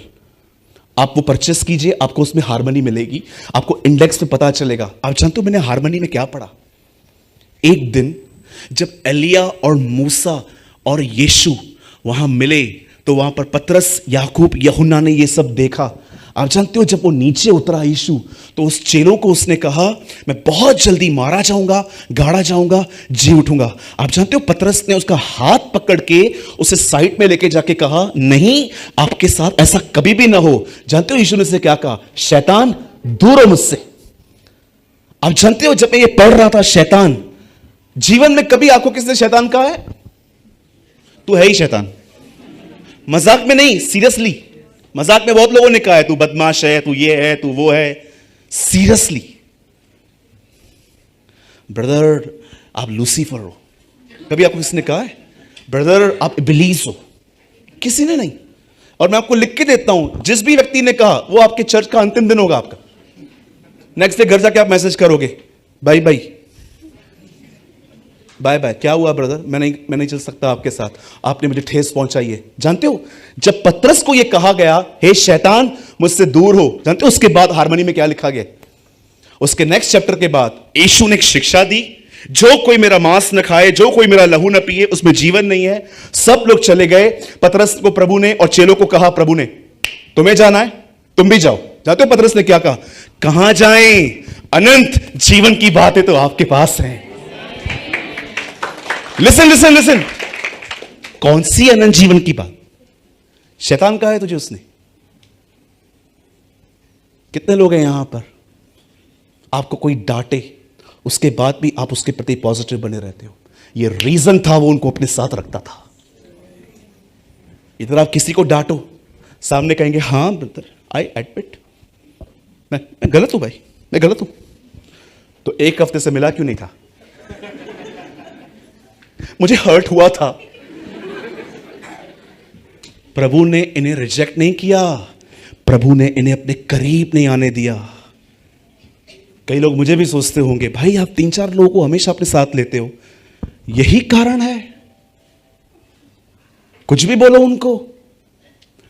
Speaker 1: आप वो परचेस कीजिए, आपको उसमें हार्मनी मिलेगी, आपको इंडेक्स में पता चलेगा। आप जानते हो मैंने हार्मनी में क्या पढ़ा? एक दिन जब एलिया और मूसा और यीशु वहां मिले, तो वहां पर पतरस, याकूब, यूहन्ना ने ये सब देखा। आप जानते हो जब वो नीचे उतरा यीशु, तो उस चेलों को उसने कहा मैं बहुत जल्दी मारा जाऊंगा, गाड़ा जाऊंगा, जी उठूंगा। आप जानते हो पतरस ने उसका हाथ पकड़ के उसे साइड में लेके जाके कहा नहीं, आपके साथ ऐसा कभी भी ना हो। जानते हो यीशु ने उसे क्या कहा? शैतान दूर हो मुझसे। आप जानते हो जब मैं ये पढ़ रहा था, शैतान, जीवन में कभी आपको किसने शैतान कहा है? तू है ही शैतान। मजाक में नहीं, सीरियसली। मजाक में बहुत लोगों ने कहा है तू बदमाश है, तू ये है, तू वो है। सीरियसली ब्रदर आप लूसीफर हो। कभी आपको किसने कहा है ब्रदर आप इब्लीस हो? किसी ने नहीं। और मैं आपको लिख के देता हूं, जिस भी व्यक्ति ने कहा वो आपके चर्च का अंतिम दिन होगा आपका। नेक्स्ट डे घर जाके आप मैसेज करोगे बाय बाय बाय बाय, क्या हुआ ब्रदर, मैं नहीं चल सकता आपके साथ, आपने मुझे ठेस पहुंचाई है। जानते हो जब पतरस को यह कहा गया हे शैतान मुझसे दूर हो, जानते हो उसके बाद हार्मनी में क्या लिखा गया? उसके नेक्स्ट चैप्टर के बाद यीशु ने एक शिक्षा दी, जो कोई मेरा मांस न खाए, जो कोई मेरा लहू न पिए, उसमें जीवन नहीं है। सब लोग चले गए। पतरस को प्रभु ने और चेलों को कहा, प्रभु ने तुम्हें जाना है तुम भी जाओ। जानते हो पतरस ने क्या कहा? कहां जाएं, अनंत जीवन की बातें तो आपके पास हैं। लिसन लिसन लिसन, कौन सी अनंत जीवन की बात? शैतान कहा है तुझे उसने? कितने लोग हैं यहां पर, आपको कोई डांटे उसके बाद भी आप उसके प्रति पॉजिटिव बने रहते हो? ये रीजन था वो उनको अपने साथ रखता था। इधर आप किसी को डांटो, सामने कहेंगे हाँ ब्रदर आई एडमिट, मैं गलत हूं भाई, मैं गलत हूं, तो 1 हफ्ते से मिला क्यों नहीं था? मुझे हर्ट हुआ था। प्रभु ने इन्हें रिजेक्ट नहीं किया, प्रभु ने इन्हें अपने करीब नहीं आने दिया। कई लोग मुझे भी सोचते होंगे, भाई आप 3-4 लोगों को हमेशा अपने साथ लेते हो, यही कारण है? कुछ भी बोलो उनको।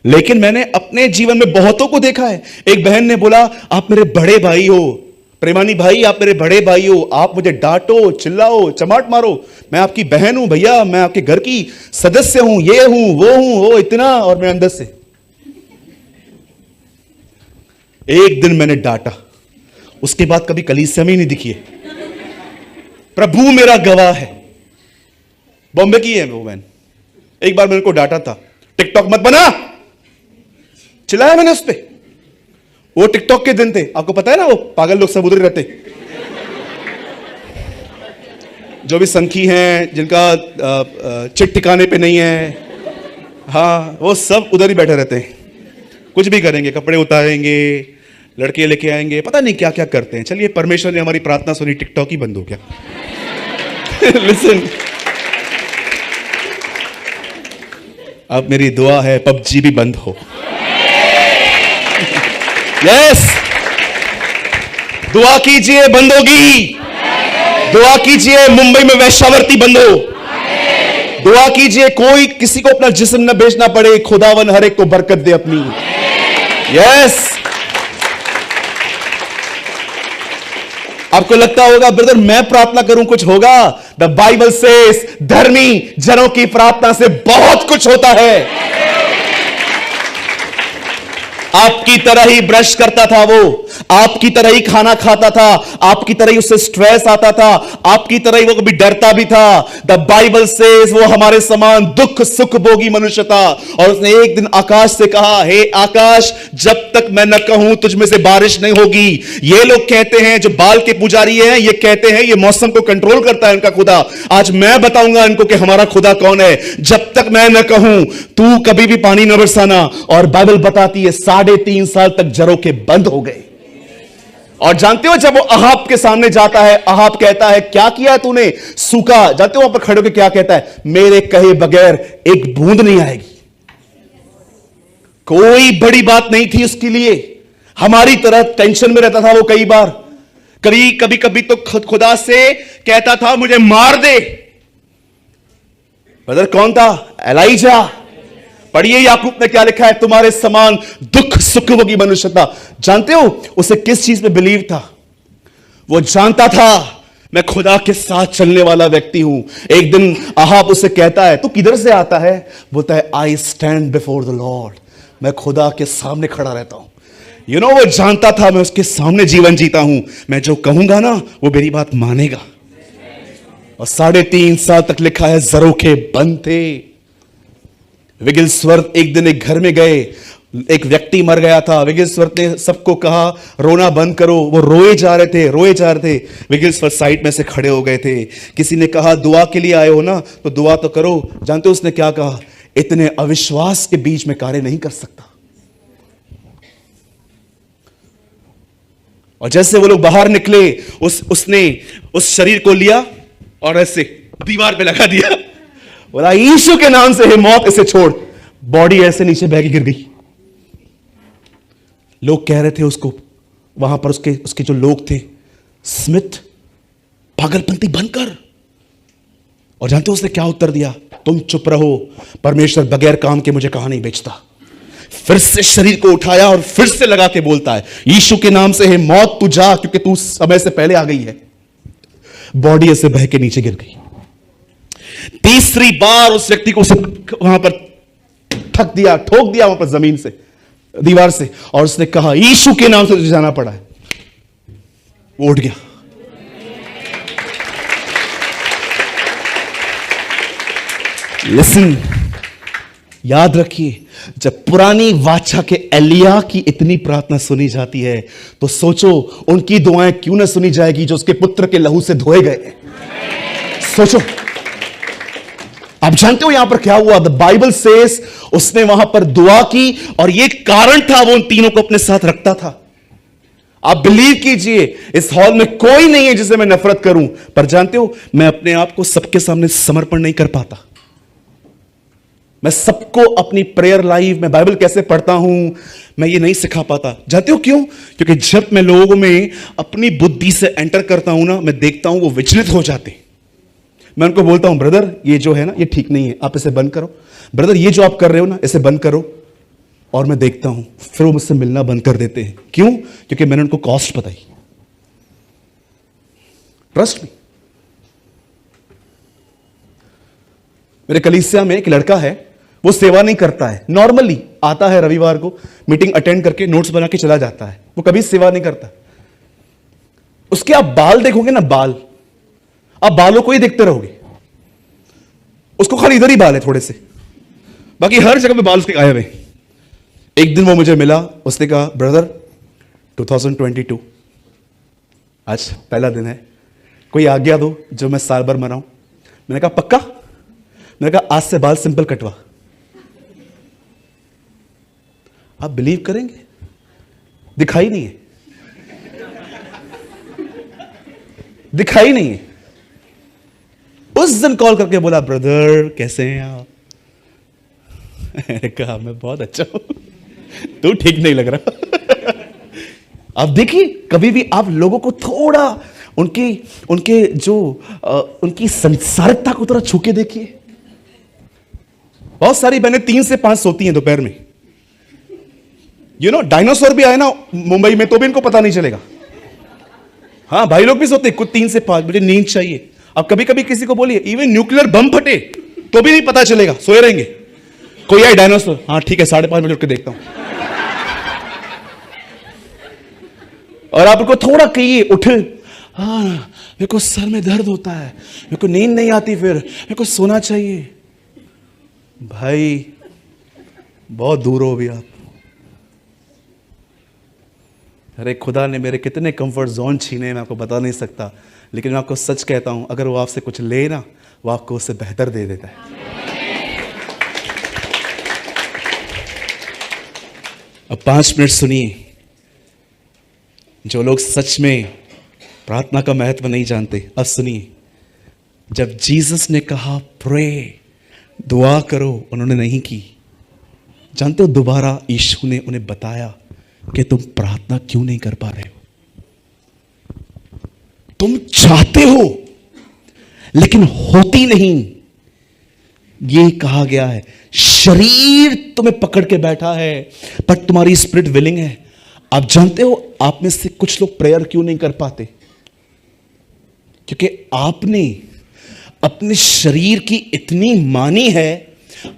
Speaker 1: लेकिन मैंने अपने जीवन में बहुतों को देखा है। एक बहन ने बोला, आप मेरे बड़े भाई हो, प्रेमानी भाई आप मेरे बड़े भाई हो, आप मुझे डांटो, चिल्लाओ, चमाट मारो, मैं आपकी बहन हूं भैया, मैं आपके घर की सदस्य हूं, ये हूं वो हूं, वो इतना। और मैं अंदर से एक दिन मैंने डांटा, उसके बाद कभी कलीसिया में ही नहीं दिखी है। प्रभु मेरा गवाह है। बॉम्बे की है वो बहन। एक बार मैंने उनको डांटा था, टिकटॉक मत बना, चिल्लाया मैंने उस पर। वो टिकटॉक के दिन थे, आपको पता है ना, वो पागल लोग सब उधर रहते, जो भी संखी हैं, जिनका चिट ठिकाने पे नहीं है, हाँ वो सब उधर ही बैठे रहते हैं, कुछ भी करेंगे, कपड़े उतारेंगे, लड़के लेके आएंगे, पता नहीं क्या क्या करते हैं। चलिए, परमेश्वर ने हमारी प्रार्थना सुनी, टिकटॉक ही बंद हो गया। लिसन, अब मेरी दुआ है पबजी भी बंद हो। यस, दुआ कीजिए बंद होगी। दुआ कीजिए मुंबई में वैश्यावर्ती बंद हो। दुआ कीजिए कोई किसी को अपना जिस्म न बेचना पड़े, खुदावन हर एक को बरकत दे अपनी। यस, आपको लगता होगा ब्रदर मैं प्रार्थना करूं कुछ होगा? द बाइबल सेज धर्मी जनों की प्रार्थना से बहुत कुछ होता है। आपकी तरह ही ब्रश करता था वो, आपकी तरह ही खाना खाता था, आपकी तरह ही उससे स्ट्रेस आता था, आपकी तरह ही वो कभी डरता भी था। द बाइबल सेज वो हमारे समान दुख सुख भोगी मनुष्य था। और उसने एक दिन आकाश से कहा, हे आकाश, जब तक मैं न कहूं तुझ में से बारिश नहीं होगी। ये लोग कहते हैं, जो बाल के पुजारी हैं, ये कहते हैं ये मौसम को कंट्रोल करता है इनका खुदा। आज मैं बताऊंगा इनको कि हमारा खुदा कौन है। जब तक मैं न कहूं तू कभी भी पानी न बरसाना। और बाइबल बताती है 3.5 साल तक झरोखे बंद हो गए। और जानते हो, जब वो अहाब के सामने जाता है, अहाब कहता है क्या किया तूने, सूखा। जानते हो वहां पर खड़े होकर क्या कहता है, मेरे कहे बगैर एक बूंद नहीं आएगी। कोई बड़ी बात नहीं थी उसके लिए, हमारी तरह टेंशन में रहता था वो। कई बार कभी कभी तो खुदा से कहता था मुझे मार दे। ब्रदर कौन था? एलाइजा। पढ़िए याकूब में क्या लिखा है, तुम्हारे समान दुख सुख भोगी मनुष्य था। जानते हो उसे किस चीज में बिलीव था? वो जानता था मैं खुदा के साथ चलने वाला व्यक्ति हूं। एक दिन अहाब उसे कहता है, तू किधर से आता है? बोलता है, I stand before the Lord, मैं खुदा के सामने खड़ा रहता हूं। यू नो, वो जानता था मैं उसके सामने जीवन जीता हूं, मैं जो कहूंगा ना वो मेरी बात मानेगा। और 3.5 साल तक लिखा है झरोखे बंद थे। विगिलस्वर्थ एक दिन एक घर में गए, एक व्यक्ति मर गया था। विगिलस्वर्थ ने सबको कहा रोना बंद करो। वो रोए जा रहे थे। विगिलस्वर्थ साइड में से खड़े हो गए थे। किसी ने कहा दुआ के लिए आए हो ना, तो दुआ तो करो। जानते हो उसने क्या कहा? इतने अविश्वास के बीच में कार्य नहीं कर सकता। और जैसे वो लोग बाहर निकले, उसने उस शरीर को लिया और ऐसे दीवार पे लगा दिया। बोला, यीशु के नाम से हे मौत इसे छोड़। बॉडी ऐसे नीचे बह के गिर गई। लोग कह रहे थे उसको, वहां पर उसके जो लोग थे, स्मिथ पागलपंती बंद कर। और जानते हो उसने क्या उत्तर दिया? तुम चुप रहो, परमेश्वर बगैर काम के मुझे कहां नहीं बेचता। फिर से शरीर को उठाया और फिर से लगा के बोलता है, यीशु के नाम से हे मौत तू जा, क्योंकि तू समय से पहले आ गई है। बॉडी ऐसे बह के नीचे गिर गई। तीसरी बार उस व्यक्ति को वहां पर ठोक दिया वहां पर जमीन से, दीवार से। और उसने कहा, यीशु के नाम से तुझे जाना पड़ा है। वो उठ गया। लिसन, याद रखिए, जब पुरानी वाचा के एलिया की इतनी प्रार्थना सुनी जाती है, तो सोचो उनकी दुआएं क्यों ना सुनी जाएगी जो उसके पुत्र के लहू से धोए गए। सोचो। आप जानते हो यहां पर क्या हुआ? द बाइबल सेज उसने वहां पर दुआ की, और यह कारण था वो उन तीनों को अपने साथ रखता था। आप बिलीव कीजिए, इस हॉल में कोई नहीं है जिसे मैं नफरत करूं, पर जानते हो मैं अपने आप को सबके सामने समर्पण नहीं कर पाता। मैं सबको अपनी प्रेयर लाइफ में बाइबल कैसे पढ़ता हूं मैं ये नहीं सिखा पाता। जानते हो क्यों? क्योंकि जब मैं लोगों में अपनी बुद्धि से एंटर करता हूं ना, मैं देखता हूं वो विचलित हो जाते। मैं उनको बोलता हूं ब्रदर ये जो है ना ये ठीक नहीं है, आप इसे बंद करो। ब्रदर ये जो आप कर रहे हो ना इसे बंद करो। और मैं देखता हूं फिर वो मुझसे मिलना बंद कर देते हैं। क्यों? क्योंकि मैंने उनको कॉस्ट बताई। Trust me. मेरे कलीसिया में एक लड़का है, वो सेवा नहीं करता है, नॉर्मली आता है रविवार को मीटिंग अटेंड करके नोट्स बना के चला जाता है, वो कभी सेवा नहीं करता। उसके आप बाल देखोगे ना, बाल, आप बालों को ही देखते रहोगे, उसको खाली इधर ही बाल है थोड़े से, बाकी हर जगह पे बाल उसके गायब है। एक दिन वो मुझे मिला, उसने कहा ब्रदर 2022 आज पहला दिन है, कोई आज्ञा दो जो मैं साल भर मनाऊं। मैंने कहा पक्का? मैंने कहा आज से बाल सिंपल कटवा। आप बिलीव करेंगे, दिखाई नहीं है, दिखाई नहीं है। उस दिन कॉल करके बोला ब्रदर कैसे हैं आप? मैंने कहा मैं बहुत अच्छा हूं, तू ठीक नहीं लग रहा। आप देखिए, कभी भी आप लोगों को थोड़ा उनके जो उनकी संसारिकता को थोड़ा छू के देखिए। बहुत सारी बहनें 3 से 5 सोती हैं दोपहर में। डायनासोर भी आए ना मुंबई में तो भी इनको पता नहीं चलेगा। हाँ, भाई लोग भी सोते कुछ 3 से 5 बजे नींद चाहिए। अब कभी कभी किसी को बोलिए इवन न्यूक्लियर बम फटे तो भी नहीं पता चलेगा, सोए रहेंगे। कोई आए डायनासोर, हाँ ठीक है 5:30 बजे उठ के देखता हूं। और आप उनको थोड़ा कहिए उठ, हाँ मेरे को सर में दर्द होता है, मेरे को नींद नहीं आती, फिर मेरे को सोना चाहिए। भाई बहुत दूर हो भी आप। अरे खुदा ने मेरे कितने कंफर्ट जोन छीने मैं आपको बता नहीं सकता, लेकिन मैं आपको सच कहता हूं अगर वो आपसे कुछ ले ना, वो आपको उससे बेहतर दे देता है। अब 5 मिनट सुनिए। जो लोग सच में प्रार्थना का महत्व नहीं जानते, अब सुनिए। जब जीसस ने कहा प्रे, दुआ करो, उन्होंने नहीं की। जानते हो दोबारा यीशु ने उन्हें बताया कि तुम प्रार्थना क्यों नहीं कर पा रहे हो? तुम चाहते हो लेकिन होती नहीं। ये कहा गया है शरीर तुम्हें पकड़ के बैठा है पर तुम्हारी स्पिरिट विलिंग है। आप जानते हो आप में से कुछ लोग प्रेयर क्यों नहीं कर पाते? क्योंकि आपने अपने शरीर की इतनी मानी है,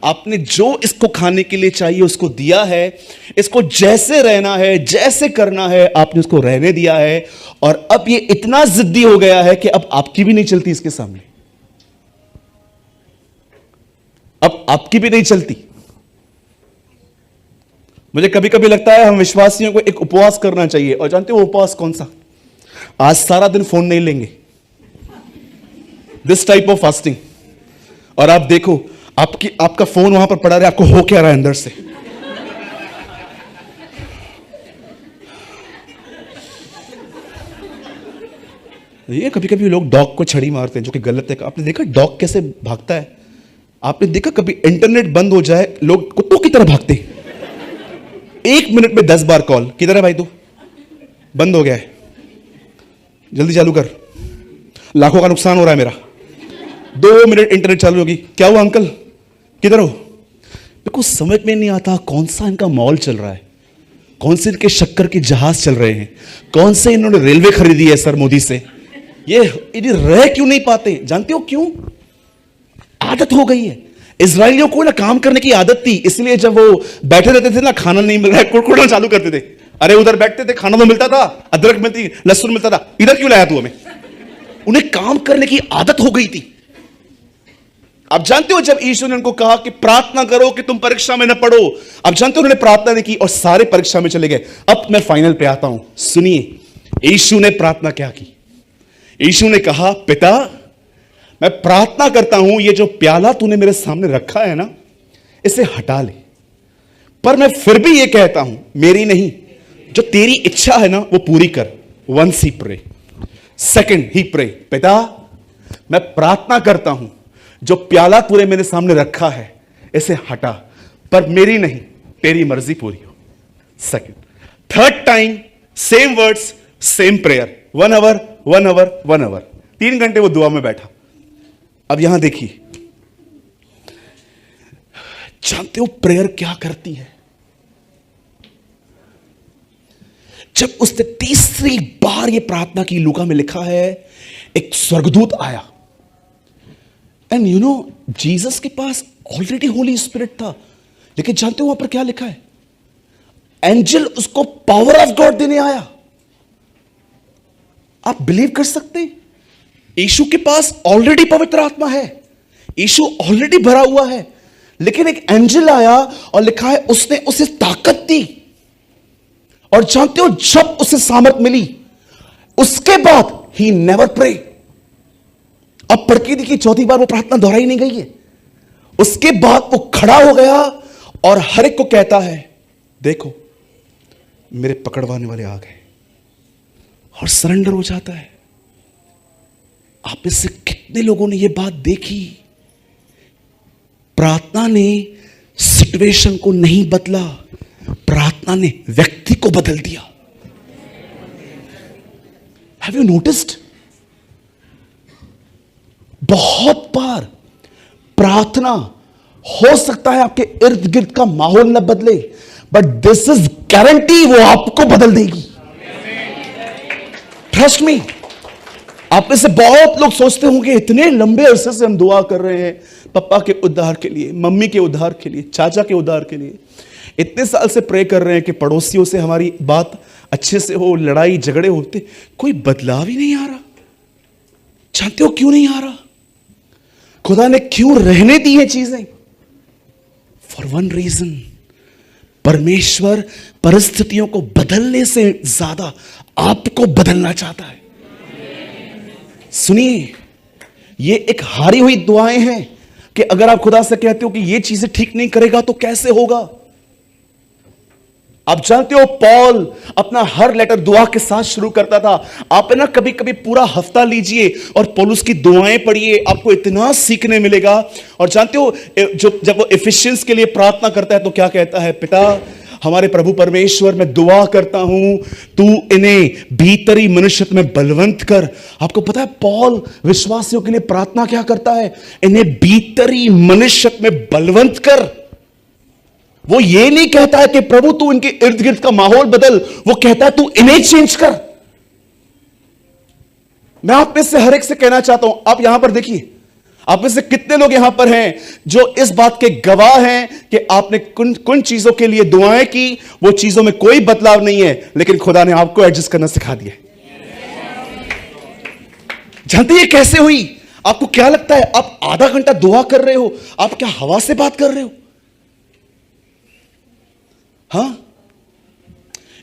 Speaker 1: आपने जो इसको खाने के लिए चाहिए उसको दिया है, इसको जैसे रहना है जैसे करना है आपने उसको रहने दिया है, और अब ये इतना जिद्दी हो गया है कि अब आपकी भी नहीं चलती इसके सामने, अब आपकी भी नहीं चलती। मुझे कभी कभी लगता है हम विश्वासियों को एक उपवास करना चाहिए। और जानते हो उपवास कौन सा? आज सारा दिन फोन नहीं लेंगे, दिस टाइप ऑफ फास्टिंग। और आप देखो आपका फोन वहां पर पड़ा रहे, आपको हो क्या रहा है अंदर से? ये कभी कभी लोग डॉग को छड़ी मारते हैं जो कि गलत है। आपने देखा डॉग कैसे भागता है? आपने देखा कभी इंटरनेट बंद हो जाए लोग कुत्तों की तरह भागते हैं? 1 मिनट में 10 बार कॉल, किधर है भाई तू? बंद हो गया है, जल्दी चालू कर, लाखों का नुकसान हो रहा है मेरा। 2 मिनट इंटरनेट चालू होगी, क्या हुआ अंकल किधर हो? मेरे को समझ में नहीं आता कौन सा इनका मॉल चल रहा है, कौन से इनके शक्कर के जहाज चल रहे हैं, कौन से इन्होंने रेलवे खरीदी है सर मोदी से। ये रह क्यों नहीं पाते? जानते हो क्यों? आदत हो गई है। इजराइलियों को ना काम करने की आदत थी, इसलिए जब वो बैठे रहते थे ना, खाना नहीं मिल रहा है, कुड़कुड़ना चालू करते थे। अरे उधर बैठते थे, खाना तो मिलता था, अदरक मिलती, लहसुन मिलता था, इधर क्यों लाया तू हमें? उन्हें काम करने की आदत हो गई थी। आप जानते हो जब यीशु ने उनको कहा कि प्रार्थना करो कि तुम परीक्षा में न पड़ो, आप जानते हो उन्होंने प्रार्थना नहीं की और सारे परीक्षा में चले गए। अब मैं फाइनल पे आता हूं, सुनिए यीशु ने प्रार्थना क्या की। यीशु ने कहा पिता मैं प्रार्थना करता हूं ये जो प्याला तूने मेरे सामने रखा है ना, इसे हटा ले, पर मैं फिर भी ये कहता हूं मेरी नहीं जो तेरी इच्छा है ना वो पूरी कर। Once he pray, second he pray, पिता मैं प्रार्थना करता हूं जो प्याला तूने मेरे सामने रखा है इसे हटा, पर मेरी नहीं तेरी मर्जी पूरी हो। Second, third time same words same prayer, 1 hour 1 hour 1 hour, 3 घंटे वो दुआ में बैठा। अब यहां देखिए, जानते हो प्रेयर क्या करती है? जब उसने तीसरी बार ये प्रार्थना की, लूका में लिखा है एक स्वर्गदूत आया, एंड यू नो जीसस के पास ऑलरेडी होली स्पिरिट था, लेकिन जानते हो वहां पर क्या लिखा है? एंजल उसको पावर ऑफ गॉड देने आया। आप बिलीव कर सकते हैं? यीशु के पास ऑलरेडी पवित्र आत्मा है, यीशु ऑलरेडी भरा हुआ है, लेकिन एक एंजल आया और लिखा है उसने उसे ताकत दी। और जानते हो जब उसे सामर्थ मिली उसके बाद ही नेवर प्रे। अब पढ़ के देखिए, चौथी बार वो प्रार्थना दोहराई नहीं गई है। उसके बाद वो खड़ा हो गया और हर एक को कहता है देखो मेरे पकड़वाने वाले आ गए, और सरेंडर हो जाता है। आप इससे कितने लोगों ने यह बात देखी? प्रार्थना ने सिचुएशन को नहीं बदला, प्रार्थना ने व्यक्ति को बदल दिया। Have you noticed? बहुत बार प्रार्थना हो सकता है आपके इर्द गिर्द का माहौल न बदले, बट दिस इज गारंटी वो आपको बदल देगी। Trust me. आप में से बहुत लोग सोचते होंगे इतने लंबे अरसे से हम दुआ कर रहे हैं पापा के उद्धार के लिए, मम्मी के उद्धार के लिए, चाचा के उद्धार के लिए, इतने साल से प्रे कर रहे हैं कि पड़ोसियों से हमारी बात अच्छे से हो, लड़ाई झगड़े होते, कोई बदलाव ही नहीं आ रहा। जानते हो क्यों नहीं आ रहा? खुदा ने क्यों रहने दी है चीजें? फॉर वन रीजन, परमेश्वर परिस्थितियों को बदलने से ज्यादा आपको बदलना चाहता है। सुनिए, ये एक हारी हुई दुआएं हैं कि अगर आप खुदा से कहते हो कि ये चीजें ठीक नहीं करेगा तो कैसे होगा? आप जानते हो पॉल अपना हर लेटर दुआ के साथ शुरू करता था। आप ना कभी कभी पूरा हफ्ता लीजिए और पौलुस की दुआएं पढ़िए, आपको इतना सीखने मिलेगा। और जानते हो जब वो एफिशिएंस के लिए प्रार्थना करता है तो क्या कहता है? पिता हमारे प्रभु परमेश्वर, मैं दुआ करता हूं तू इन्हें भीतरी मनुष्यत्व में बलवंत कर। आपको पता है पॉल विश्वासियों के लिए प्रार्थना क्या करता है? इन्हें भीतरी मनुष्यत्व में बलवंत कर। वो ये नहीं कहता है कि प्रभु तू इनके इर्द गिर्द का माहौल बदल, वो कहता है तू इन्हें चेंज कर। मैं आप में से हर एक से कहना चाहता हूं, आप यहां पर देखिए, आप में से कितने लोग यहां पर हैं जो इस बात के गवाह हैं कि आपने कुछ चीजों के लिए दुआएं की, वो चीजों में कोई बदलाव नहीं है, लेकिन खुदा ने आपको एडजस्ट करना सिखा दिया। जानते हैं कैसे हुई? आपको क्या लगता है आप आधा घंटा दुआ कर रहे हो, आप क्या हवा से बात कर रहे हो? हाँ,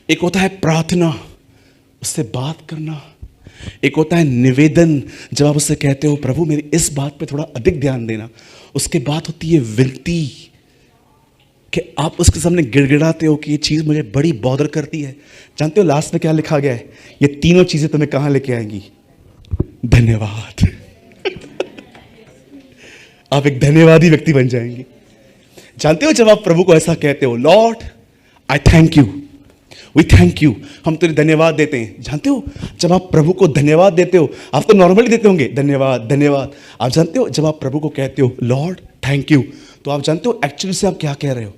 Speaker 1: एक होता है प्रार्थना, उससे बात करना, एक होता है निवेदन, जब आप उससे कहते हो प्रभु मेरी इस बात पे थोड़ा अधिक ध्यान देना। उसके बाद होती है विनती कि आप उसके सामने गिड़गिड़ाते हो कि ये चीज मुझे बड़ी बॉदर करती है। जानते हो लास्ट में क्या लिखा गया है? ये तीनों चीजें तुम्हें कहां लेके आएंगी? धन्यवाद। आप एक धन्यवादी व्यक्ति बन जाएंगे। जानते हो जब आप प्रभु को ऐसा कहते हो, Lord I thank you, we thank you, हम तेरे धन्यवाद देते हैं। जानते हो जब आप प्रभु को धन्यवाद देते हो, आप तो नॉर्मली देते होंगे धन्यवाद धन्यवाद, आप जानते हो जब आप प्रभु को कहते हो लॉर्ड थैंक यू, तो आप जानते हो एक्चुअली से आप क्या कह रहे हो?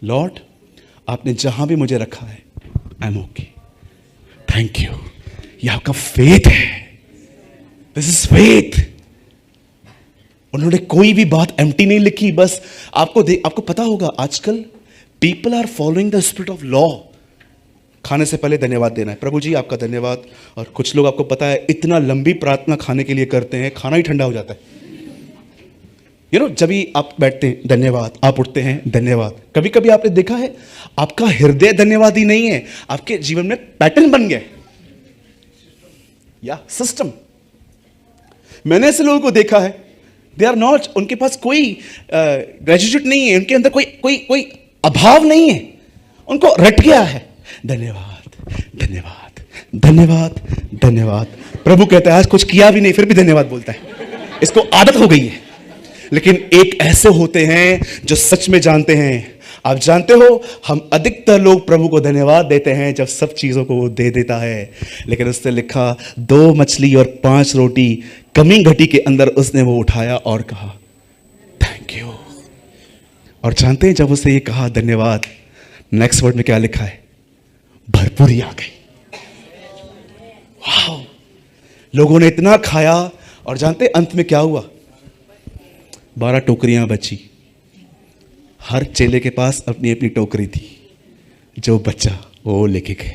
Speaker 1: लॉर्ड आपने जहां भी मुझे रखा है I am okay, thank you. ये आपका फेथ है, दिस इज फेथ। उन्होंने कोई भी बात एम्प्टी नहीं लिखी, बस आपको पता होगा आजकल people are following the spirit of law. खाने से पहले धन्यवाद देना है, प्रभु जी आपका धन्यवाद। और कुछ लोग आपको पता है इतना लंबी प्रार्थना खाने के लिए करते हैं, खाना ही ठंडा हो जाता है। जब भी आप बैठते हैं धन्यवाद, आप उठते हैं धन्यवाद। कभी कभी आपने देखा है आपका हृदय धन्यवादी नहीं है, आपके जीवन में पैटर्न बन गया या सिस्टम। मैंने ऐसे लोगों को देखा है, दे आर नॉट, उनके पास कोई ग्रेजुएट नहीं है, उनके अंदर कोई अभाव नहीं है, उनको रट गया है धन्यवाद धन्यवाद, धन्यवाद, धन्यवाद। प्रभु कहता है आज कुछ किया भी नहीं फिर भी धन्यवाद बोलता है, इसको आदत हो गई है। लेकिन एक ऐसे होते हैं जो सच में जानते हैं। आप जानते हो, हम अधिकतर लोग प्रभु को धन्यवाद देते हैं जब सब चीजों को वो दे देता है। लेकिन उसने लिखा 2 मछली और 5 रोटी कमी घटी के अंदर उसने वो उठाया और कहा थैंक यू। और जानते हैं जब उसने ये कहा धन्यवाद, नेक्स्ट वर्ड में क्या लिखा है? भरपूरी आ गई। वाह, लोगों ने इतना खाया और जानते अंत में क्या हुआ? 12 टोकरियां बची। हर चेले के पास अपनी अपनी टोकरी थी, जो बच्चा वो लेके गए।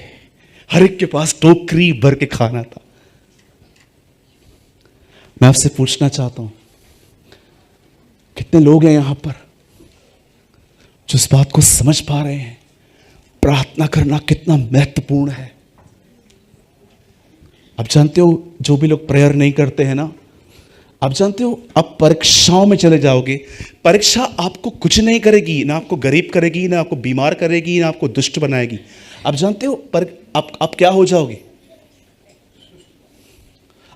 Speaker 1: हर एक के पास टोकरी भर के खाना था। मैं आपसे पूछना चाहता हूं, कितने लोग हैं यहां पर जो इस बात को समझ पा रहे हैं प्रार्थना करना कितना महत्वपूर्ण है? आप जानते हो, जो भी लोग प्रेयर नहीं करते हैं ना, आप जानते हो आप परीक्षाओं में चले जाओगे। परीक्षा आपको कुछ नहीं करेगी, ना आपको गरीब करेगी, ना आपको बीमार करेगी, ना आपको दुष्ट बनाएगी। आप जानते हो पर आप क्या हो जाओगे?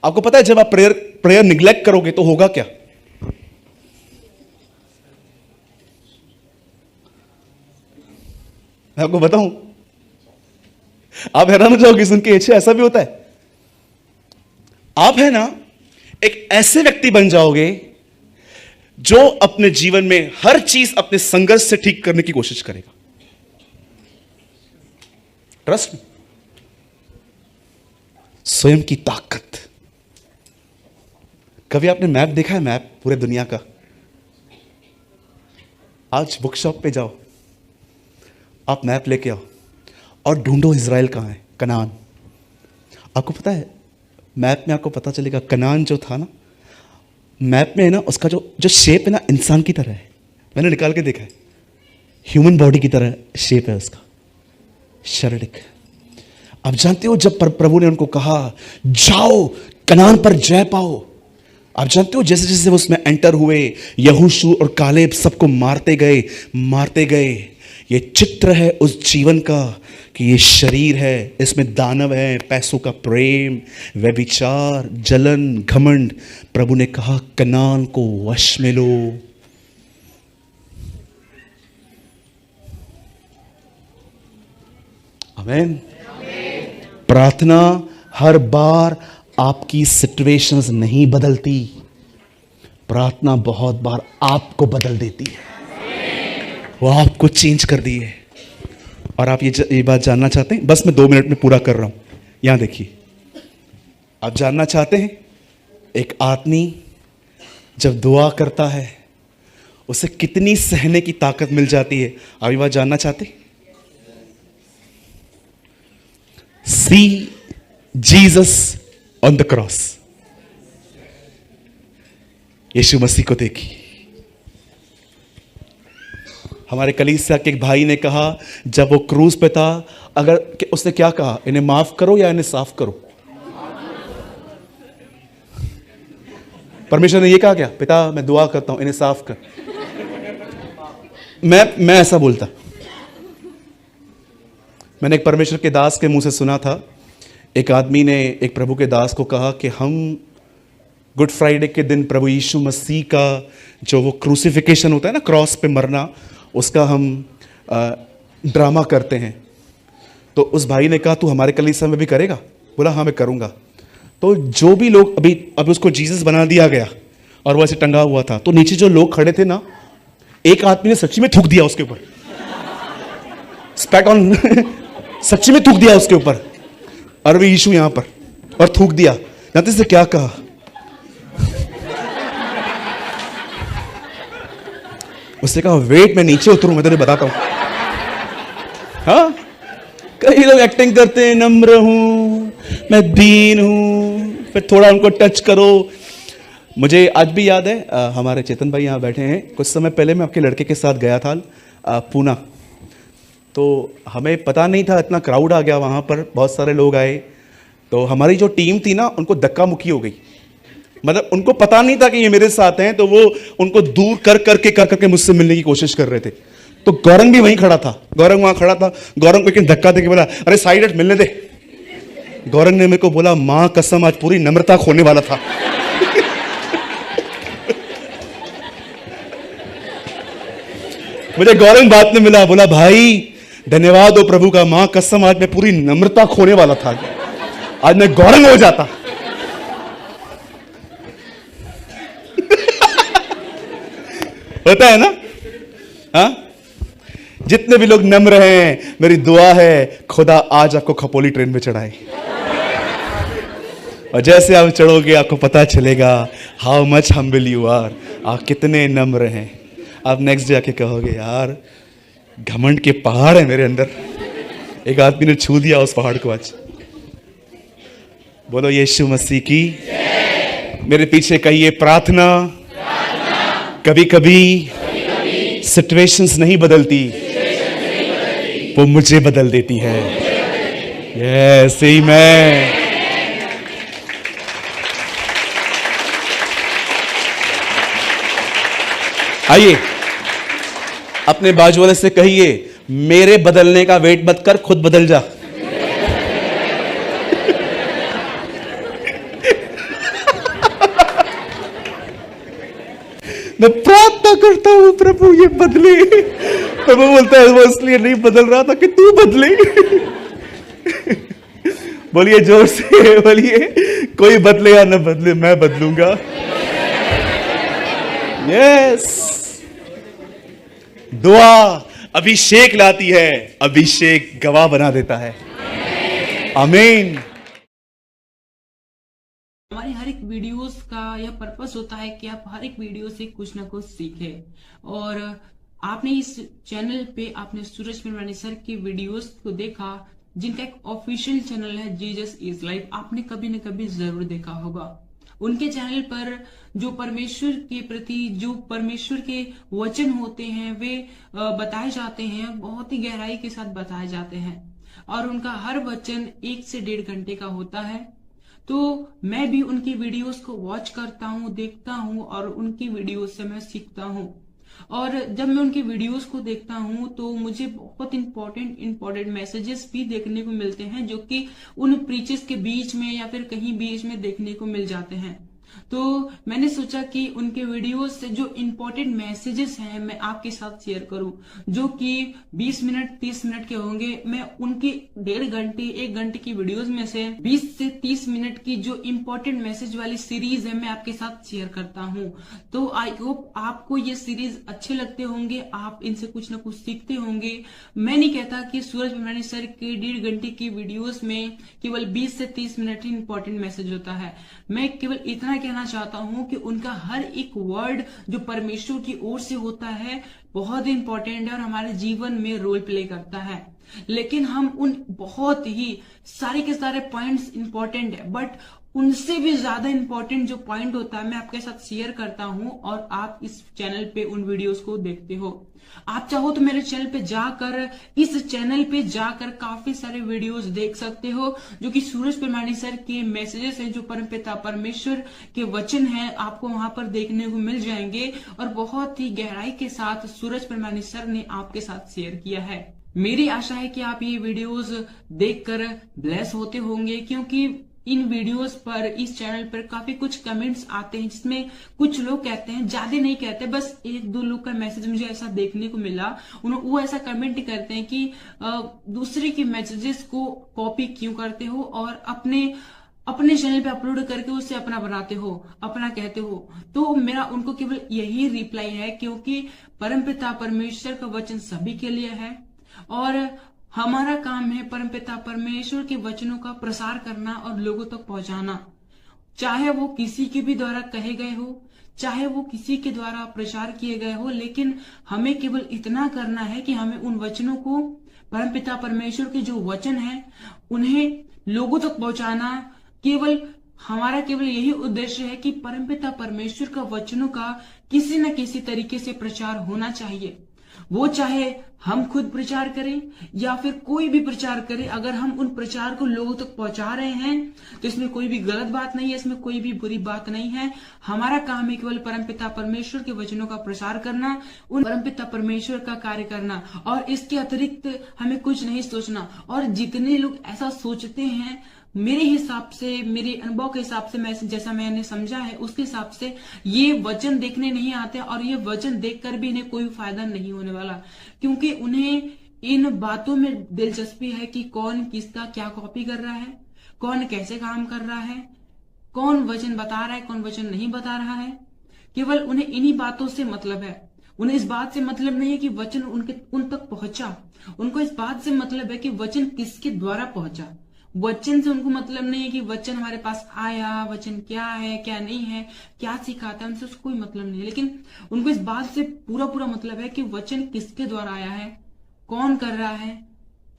Speaker 1: आपको पता है जब आप प्रेयर निग्लेक्ट करोगे तो होगा क्या? मैं आपको बताऊं, आप हैरान हो जाओगे सुन के, अच्छा ऐसा भी होता है। आप है ना एक ऐसे व्यक्ति बन जाओगे जो अपने जीवन में हर चीज अपने संघर्ष से ठीक करने की कोशिश करेगा। ट्रस्ट, स्वयं की ताकत। कभी आपने मैप देखा है? मैप पूरे दुनिया का। आज बुक शॉप पे जाओ, आप मैप लेके आओ और ढूंढो इजराइल कहां है, कनान। आपको पता है मैप में आपको पता चलेगा कनान जो था ना, मैप में है ना उसका जो शेप है ना इंसान की तरह है। मैंने निकाल के देखा है, ह्यूमन बॉडी की तरह शेप है उसका, शारीरिक। आप जानते हो जब प्रभु ने उनको कहा जाओ कनान पर जय पाओ, आप जानते हो जैसे जैसे वो उसमें एंटर हुए, यहोशू और कालेब सबको मारते गए। ये चित्र है उस जीवन का कि ये शरीर है, इसमें दानव है, पैसों का प्रेम, व्यभिचार, जलन, घमंड। प्रभु ने कहा कनान को वश में लो। आमीन। प्रार्थना हर बार आपकी सिचुएशंस नहीं बदलती, प्रार्थना बहुत बार आपको बदल देती है, वो आपको चेंज कर दी है। और आप ये बात जानना चाहते हैं? बस मैं 2 मिनट में पूरा कर रहा हूं। यहां देखिए, आप जानना चाहते हैं एक आदमी जब दुआ करता है उसे कितनी सहने की ताकत मिल जाती है? आप ये बात जानना चाहते हैं? See Jesus on the cross. यीशु मसीह को देखिए। हमारे कलीसिया के एक भाई ने कहा जब वो क्रूज पे था, अगर उसने क्या कहा, इन्हें माफ करो या इन्हें साफ करो? परमेश्वर ने ये कहा क्या? पिता मैं दुआ करता हूं इन्हें साफ कर। मैं ऐसा बोलता। मैंने एक परमेश्वर के दास के मुंह से सुना था, एक आदमी ने एक प्रभु के दास को कहा कि हम गुड फ्राइडे के दिन प्रभु यीशु मसीह का जो वो क्रूसिफिकेशन होता है ना, क्रॉस पे मरना, उसका हम ड्रामा करते हैं। तो उस भाई ने कहा तू हमारे कलीसिया में भी करेगा? बोला हाँ मैं करूंगा। तो जो भी लोग अभी उसको जीसस बना दिया गया और वो ऐसे टंगा हुआ था, तो नीचे जो लोग खड़े थे ना, एक आदमी ने सच्ची में थूक दिया उसके ऊपर, स्पैट ऑन सच्ची में थूक दिया उसके ऊपर, और वो यीशु यहां पर, और थूक दिया। जानते से क्या कहा? उसने कहा वेट मैं नीचे उतरूं, मैं तुझे बताता हूं। हाँ, कई लोग एक्टिंग करते हैं, नम्र हूं, मैं दीन हूं, फिर थोड़ा उनको टच करो। मुझे आज भी याद है, हमारे चेतन भाई यहाँ बैठे हैं, कुछ समय पहले मैं आपके लड़के के साथ गया था पूना। तो हमें पता नहीं था, इतना क्राउड आ गया वहाँ पर, बहुत सारे लोग आए। तो हमारी जो टीम थी ना, उनको धक्का मुक्की हो गई। मतलब उनको पता नहीं था कि ये मेरे साथ हैं, तो वो उनको दूर कर करके मुझसे मिलने की कोशिश कर रहे थे। तो गौरंग भी वहीं खड़ा था, गौरंग वहां खड़ा था। गौरंग को एक धक्का देके बोला, अरे साइड हट, मिलने दे। गौरंग ने मेरे को बोला, मां कसम आज पूरी नम्रता खोने वाला था। मुझे गौरंग बात में मिला, बोला भाई धन्यवाद हो प्रभु का, मां कसम आज मैं पूरी नम्रता खोने वाला था, आज मैं गौरंग हो जाता। होता है ना? हाँ, जितने भी लोग नम्र हैं, मेरी दुआ है खुदा आज आपको खपोली ट्रेन में चढ़ाए, और जैसे आप चढ़ोगे आपको पता चलेगा how much humble you are, आप कितने नम्र हैं। आप नेक्स्ट डे आके कहोगे, यार घमंड के पहाड़ है मेरे अंदर, एक आदमी ने छू दिया उस पहाड़ को आज। बोलो यीशु मसीह की। मेरे पीछे कहिए प्रार्थना कभी कभी सिचुएशंस नहीं बदलती, वो मुझे बदल देती है। यस आमीन। आइए अपने बाजू वाले से कहिए, मेरे बदलने का वेट मत कर, खुद बदल जा। मैं प्रार्थना करता हूं प्रभु ये बदले। प्रभु बोलता है वो इसलिए नहीं बदल रहा था कि तू बदले। बोलिए जोर से, बोलिए कोई बदले या न बदले, मैं बदलूंगा। यस, दुआ अभिषेक लाती है, अभिषेक गवाह बना देता है। आमीन।
Speaker 3: हमारे हर एक वीडियोस का यह पर्पस होता है कि आप हर एक वीडियो से कुछ ना कुछ सीखें। और आपने इस चैनल पे आपने सूरज पिरवानी सर की वीडियोस को देखा, जिनका एक ऑफिशियल चैनल है जीसस इज लाइफ, आपने कभी न कभी जरूर देखा होगा। उनके चैनल पर जो परमेश्वर के प्रति जो परमेश्वर के वचन होते हैं वे बताए जाते हैं, बहुत ही गहराई के साथ बताए जाते हैं, और उनका हर वचन 1 से 1.5 घंटे का होता है। तो मैं भी उनकी वीडियोस को वॉच करता हूँ, देखता हूँ, और उनकी वीडियोस से मैं सीखता हूँ। और जब मैं उनकी वीडियोस को देखता हूँ तो मुझे बहुत इंपॉर्टेंट मैसेजेस भी देखने को मिलते हैं, जो कि उन प्रीचेस के बीच में या फिर कहीं बीच में देखने को मिल जाते हैं। तो मैंने सोचा कि उनके वीडियोस से जो इम्पोर्टेंट मैसेजेस हैं मैं आपके साथ शेयर करूं, जो कि 20 मिनट 30 मिनट के होंगे। मैं उनकी 1.5 घंटे 1 घंटे की वीडियोस में से 20 से 30 मिनट की जो इम्पोर्टेंट मैसेज वाली सीरीज है मैं आपके साथ शेयर करता हूं। तो आई होप आपको ये सीरीज अच्छे लगते होंगे, आप इनसे कुछ ना कुछ सीखते होंगे। मैं नहीं कहता कि सूरज पिरवानी सर के 1.5 घंटे की वीडियोस में केवल 20 से 30 मिनट ही इंपॉर्टेंट मैसेज होता है। मैं केवल इतना कहना चाहता हूं कि उनका हर एक वर्ड जो परमेश्वर की ओर से होता है बहुत इंपॉर्टेंट है और हमारे जीवन में रोल प्ले करता है। लेकिन हम उन बहुत ही सारे के सारे पॉइंट्स इंपॉर्टेंट है, बट उनसे भी ज्यादा इंपॉर्टेंट जो पॉइंट होता है मैं आपके साथ शेयर करता हूं, और आप इस चैनल पे उन वीडियोस को देखते हो। आप चाहो तो मेरे चैनल पे जाकर इस चैनल पे जाकर काफी सारे वीडियोस देख सकते हो, जो कि सूरज पिरवानी सर के मैसेजेस हैं, जो परमपिता परमेश्वर के वचन हैं, आपको वहां पर देखने को मिल जाएंगे, और बहुत ही गहराई के साथ सूरज पिरवानी सर ने आपके साथ शेयर किया है। मेरी आशा है कि आप ये वीडियोस देखकर ब्लेस होते होंगे, क्योंकि इन वीडियोस पर इस चैनल पर काफी कुछ कमेंट्स आते हैं, जिसमें कुछ लोग कहते हैं, ज्यादा नहीं कहते, बस 1-2 लोग का मैसेज मुझे ऐसा देखने को मिला, वो ऐसा कमेंट करते हैं कि दूसरे के मैसेजेस को कॉपी क्यों करते हो और अपने चैनल पे अपलोड करके उससे अपना बनाते हो, अपना कहते हो। तो मेरा उनको केवल यही रिप्लाई है, क्योंकि परमपिता परमेश्वर का वचन सभी के लिए है, और हमारा काम है परमपिता परमेश्वर के वचनों का प्रसार करना और लोगों तक पहुंचाना, चाहे वो किसी के भी द्वारा कहे गए हो, चाहे वो किसी के द्वारा प्रचार किए गए हो। लेकिन हमें केवल इतना करना है कि हमें उन वचनों को, परमपिता परमेश्वर के जो वचन है, उन्हें लोगों तक पहुंचाना। हमारा केवल यही उद्देश्य है कि परमपिता परमेश्वर का वचनों का किसी न किसी तरीके से प्रचार होना चाहिए। वो चाहे हम खुद प्रचार करें या फिर कोई भी प्रचार करे, अगर हम उन प्रचार को लोगों तक पहुंचा रहे हैं तो इसमें कोई भी गलत बात नहीं है, इसमें कोई भी बुरी बात नहीं है। हमारा काम है केवल परमपिता परमेश्वर के वचनों का प्रसार करना, उन परमपिता परमेश्वर का कार्य करना, और इसके अतिरिक्त हमें कुछ नहीं सोचना। और जितने लोग ऐसा सोचते हैं, मेरे हिसाब से, मेरे अनुभव के हिसाब से, मैं जैसा मैंने समझा है उसके हिसाब से ये वचन देखने नहीं आते, और ये वचन देखकर भी इन्हें कोई फायदा नहीं होने वाला, क्योंकि उन्हें इन बातों में दिलचस्पी है कि कौन किसका क्या कॉपी कर रहा है, कौन कैसे काम कर रहा है, कौन वचन बता रहा है, कौन वचन नहीं बता रहा है। केवल उन्हें इन्हीं बातों से मतलब है। उन्हें इस बात से मतलब नहीं है कि वचन उन तक पहुंचा। उनको इस बात से मतलब है कि वचन किसके द्वारा पहुंचा। वचन से उनको मतलब नहीं है कि वचन हमारे पास आया, वचन क्या है क्या नहीं है, क्या सिखाता है, उनसे उसको कोई मतलब नहीं है। लेकिन उनको इस बात से पूरा मतलब है कि वचन किसके द्वारा आया है, कौन कर रहा है,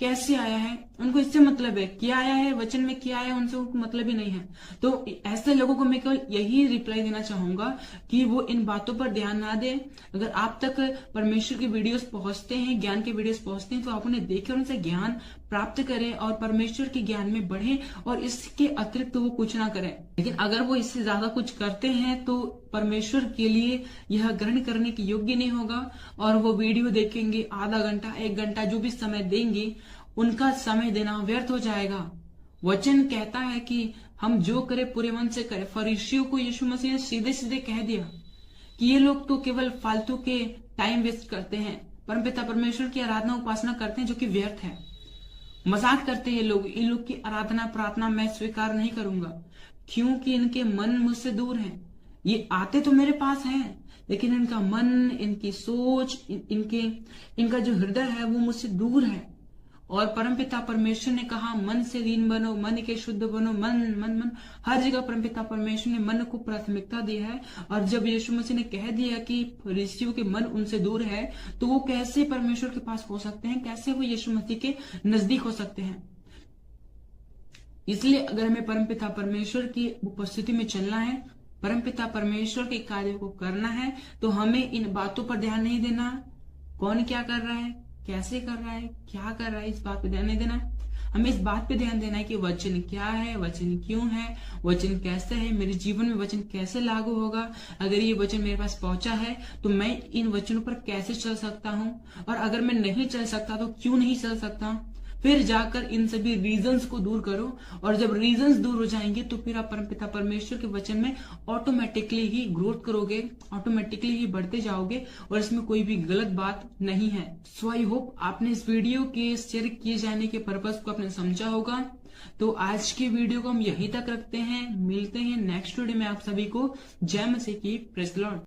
Speaker 3: कैसे आया है, उनको इससे मतलब है। क्या आया है, वचन में क्या आया है, उनसे उनको मतलब ही नहीं है। तो ऐसे लोगों को मैं केवल यही रिप्लाई देना चाहूंगा कि वो इन बातों पर ध्यान ना दें। अगर आप तक परमेश्वर के वीडियोस पहुंचते हैं, ज्ञान के वीडियोस पहुंचते हैं, तो आप उन्हें देखें, उनसे ज्ञान प्राप्त करें और परमेश्वर के ज्ञान में बढ़ें, और इसके अतिरिक्त वो कुछ ना करें। लेकिन अगर वो इससे ज्यादा कुछ करते हैं तो परमेश्वर के लिए यह ग्रहण करने के योग्य नहीं होगा, और वो वीडियो देखेंगे आधा घंटा 1 घंटा जो भी समय देंगे, उनका समय देना व्यर्थ हो जाएगा। वचन कहता है कि हम जो करें पूरे मन से करें। फरीसियों को यीशु मसीह ने सीधे सीधे कह दिया कि ये लोग तो केवल फालतू के टाइम वेस्ट करते हैं, परमपिता परमेश्वर की आराधना उपासना करते हैं जो कि व्यर्थ है। मजाक करते हैं ये लोग, इन लोग की आराधना प्रार्थना मैं स्वीकार नहीं करूंगा, क्योंकि इनके मन मुझसे दूर हैं। ये आते तो मेरे पास हैं, लेकिन इनका मन, इनकी सोच, इनका जो हृदय है वो मुझसे दूर है। और परमपिता परमेश्वर ने कहा मन से दीन बनो, मन के शुद्ध बनो। मन मन मन हर जगह परमपिता परमेश्वर ने मन को प्राथमिकता दी है। और जब यीशु मसीह ने कह दिया कि फरीसियों के मन उनसे दूर है, तो वो कैसे परमेश्वर के पास हो सकते हैं, कैसे वो यीशु मसीह के नजदीक हो सकते हैं। इसलिए अगर हमें परमपिता परमेश्वर की उपस्थिति में चलना है, परमपिता परमेश्वर के कार्य को करना है, तो हमें इन बातों पर ध्यान नहीं देना, कौन क्या कर रहा है, कैसे कर रहा है, क्या कर रहा है, इस बात पे ध्यान नहीं देना। हमें इस बात पे ध्यान देना है कि वचन क्या है, वचन क्यों है, वचन कैसे है, मेरे जीवन में वचन कैसे लागू होगा। अगर ये वचन मेरे पास पहुंचा है तो मैं इन वचनों पर कैसे चल सकता हूँ, और अगर मैं नहीं चल सकता तो क्यों नहीं चल सकता। फिर जाकर इन सभी रीजंस को दूर करो, और जब रीजंस दूर हो जाएंगे तो फिर आप परमपिता परमेश्वर के वचन में ऑटोमेटिकली ही ग्रोथ करोगे, ऑटोमेटिकली ही बढ़ते जाओगे, और इसमें कोई भी गलत बात नहीं है। सो आई होप आपने इस वीडियो के शेयर किए जाने के पर्पस को आपने समझा होगा। तो आज के वीडियो को हम यहीं तक रखते हैं, मिलते हैं नेक्स्ट वीडियो में आप सभी को। जय मसीह की, प्रेज़ द लॉर्ड।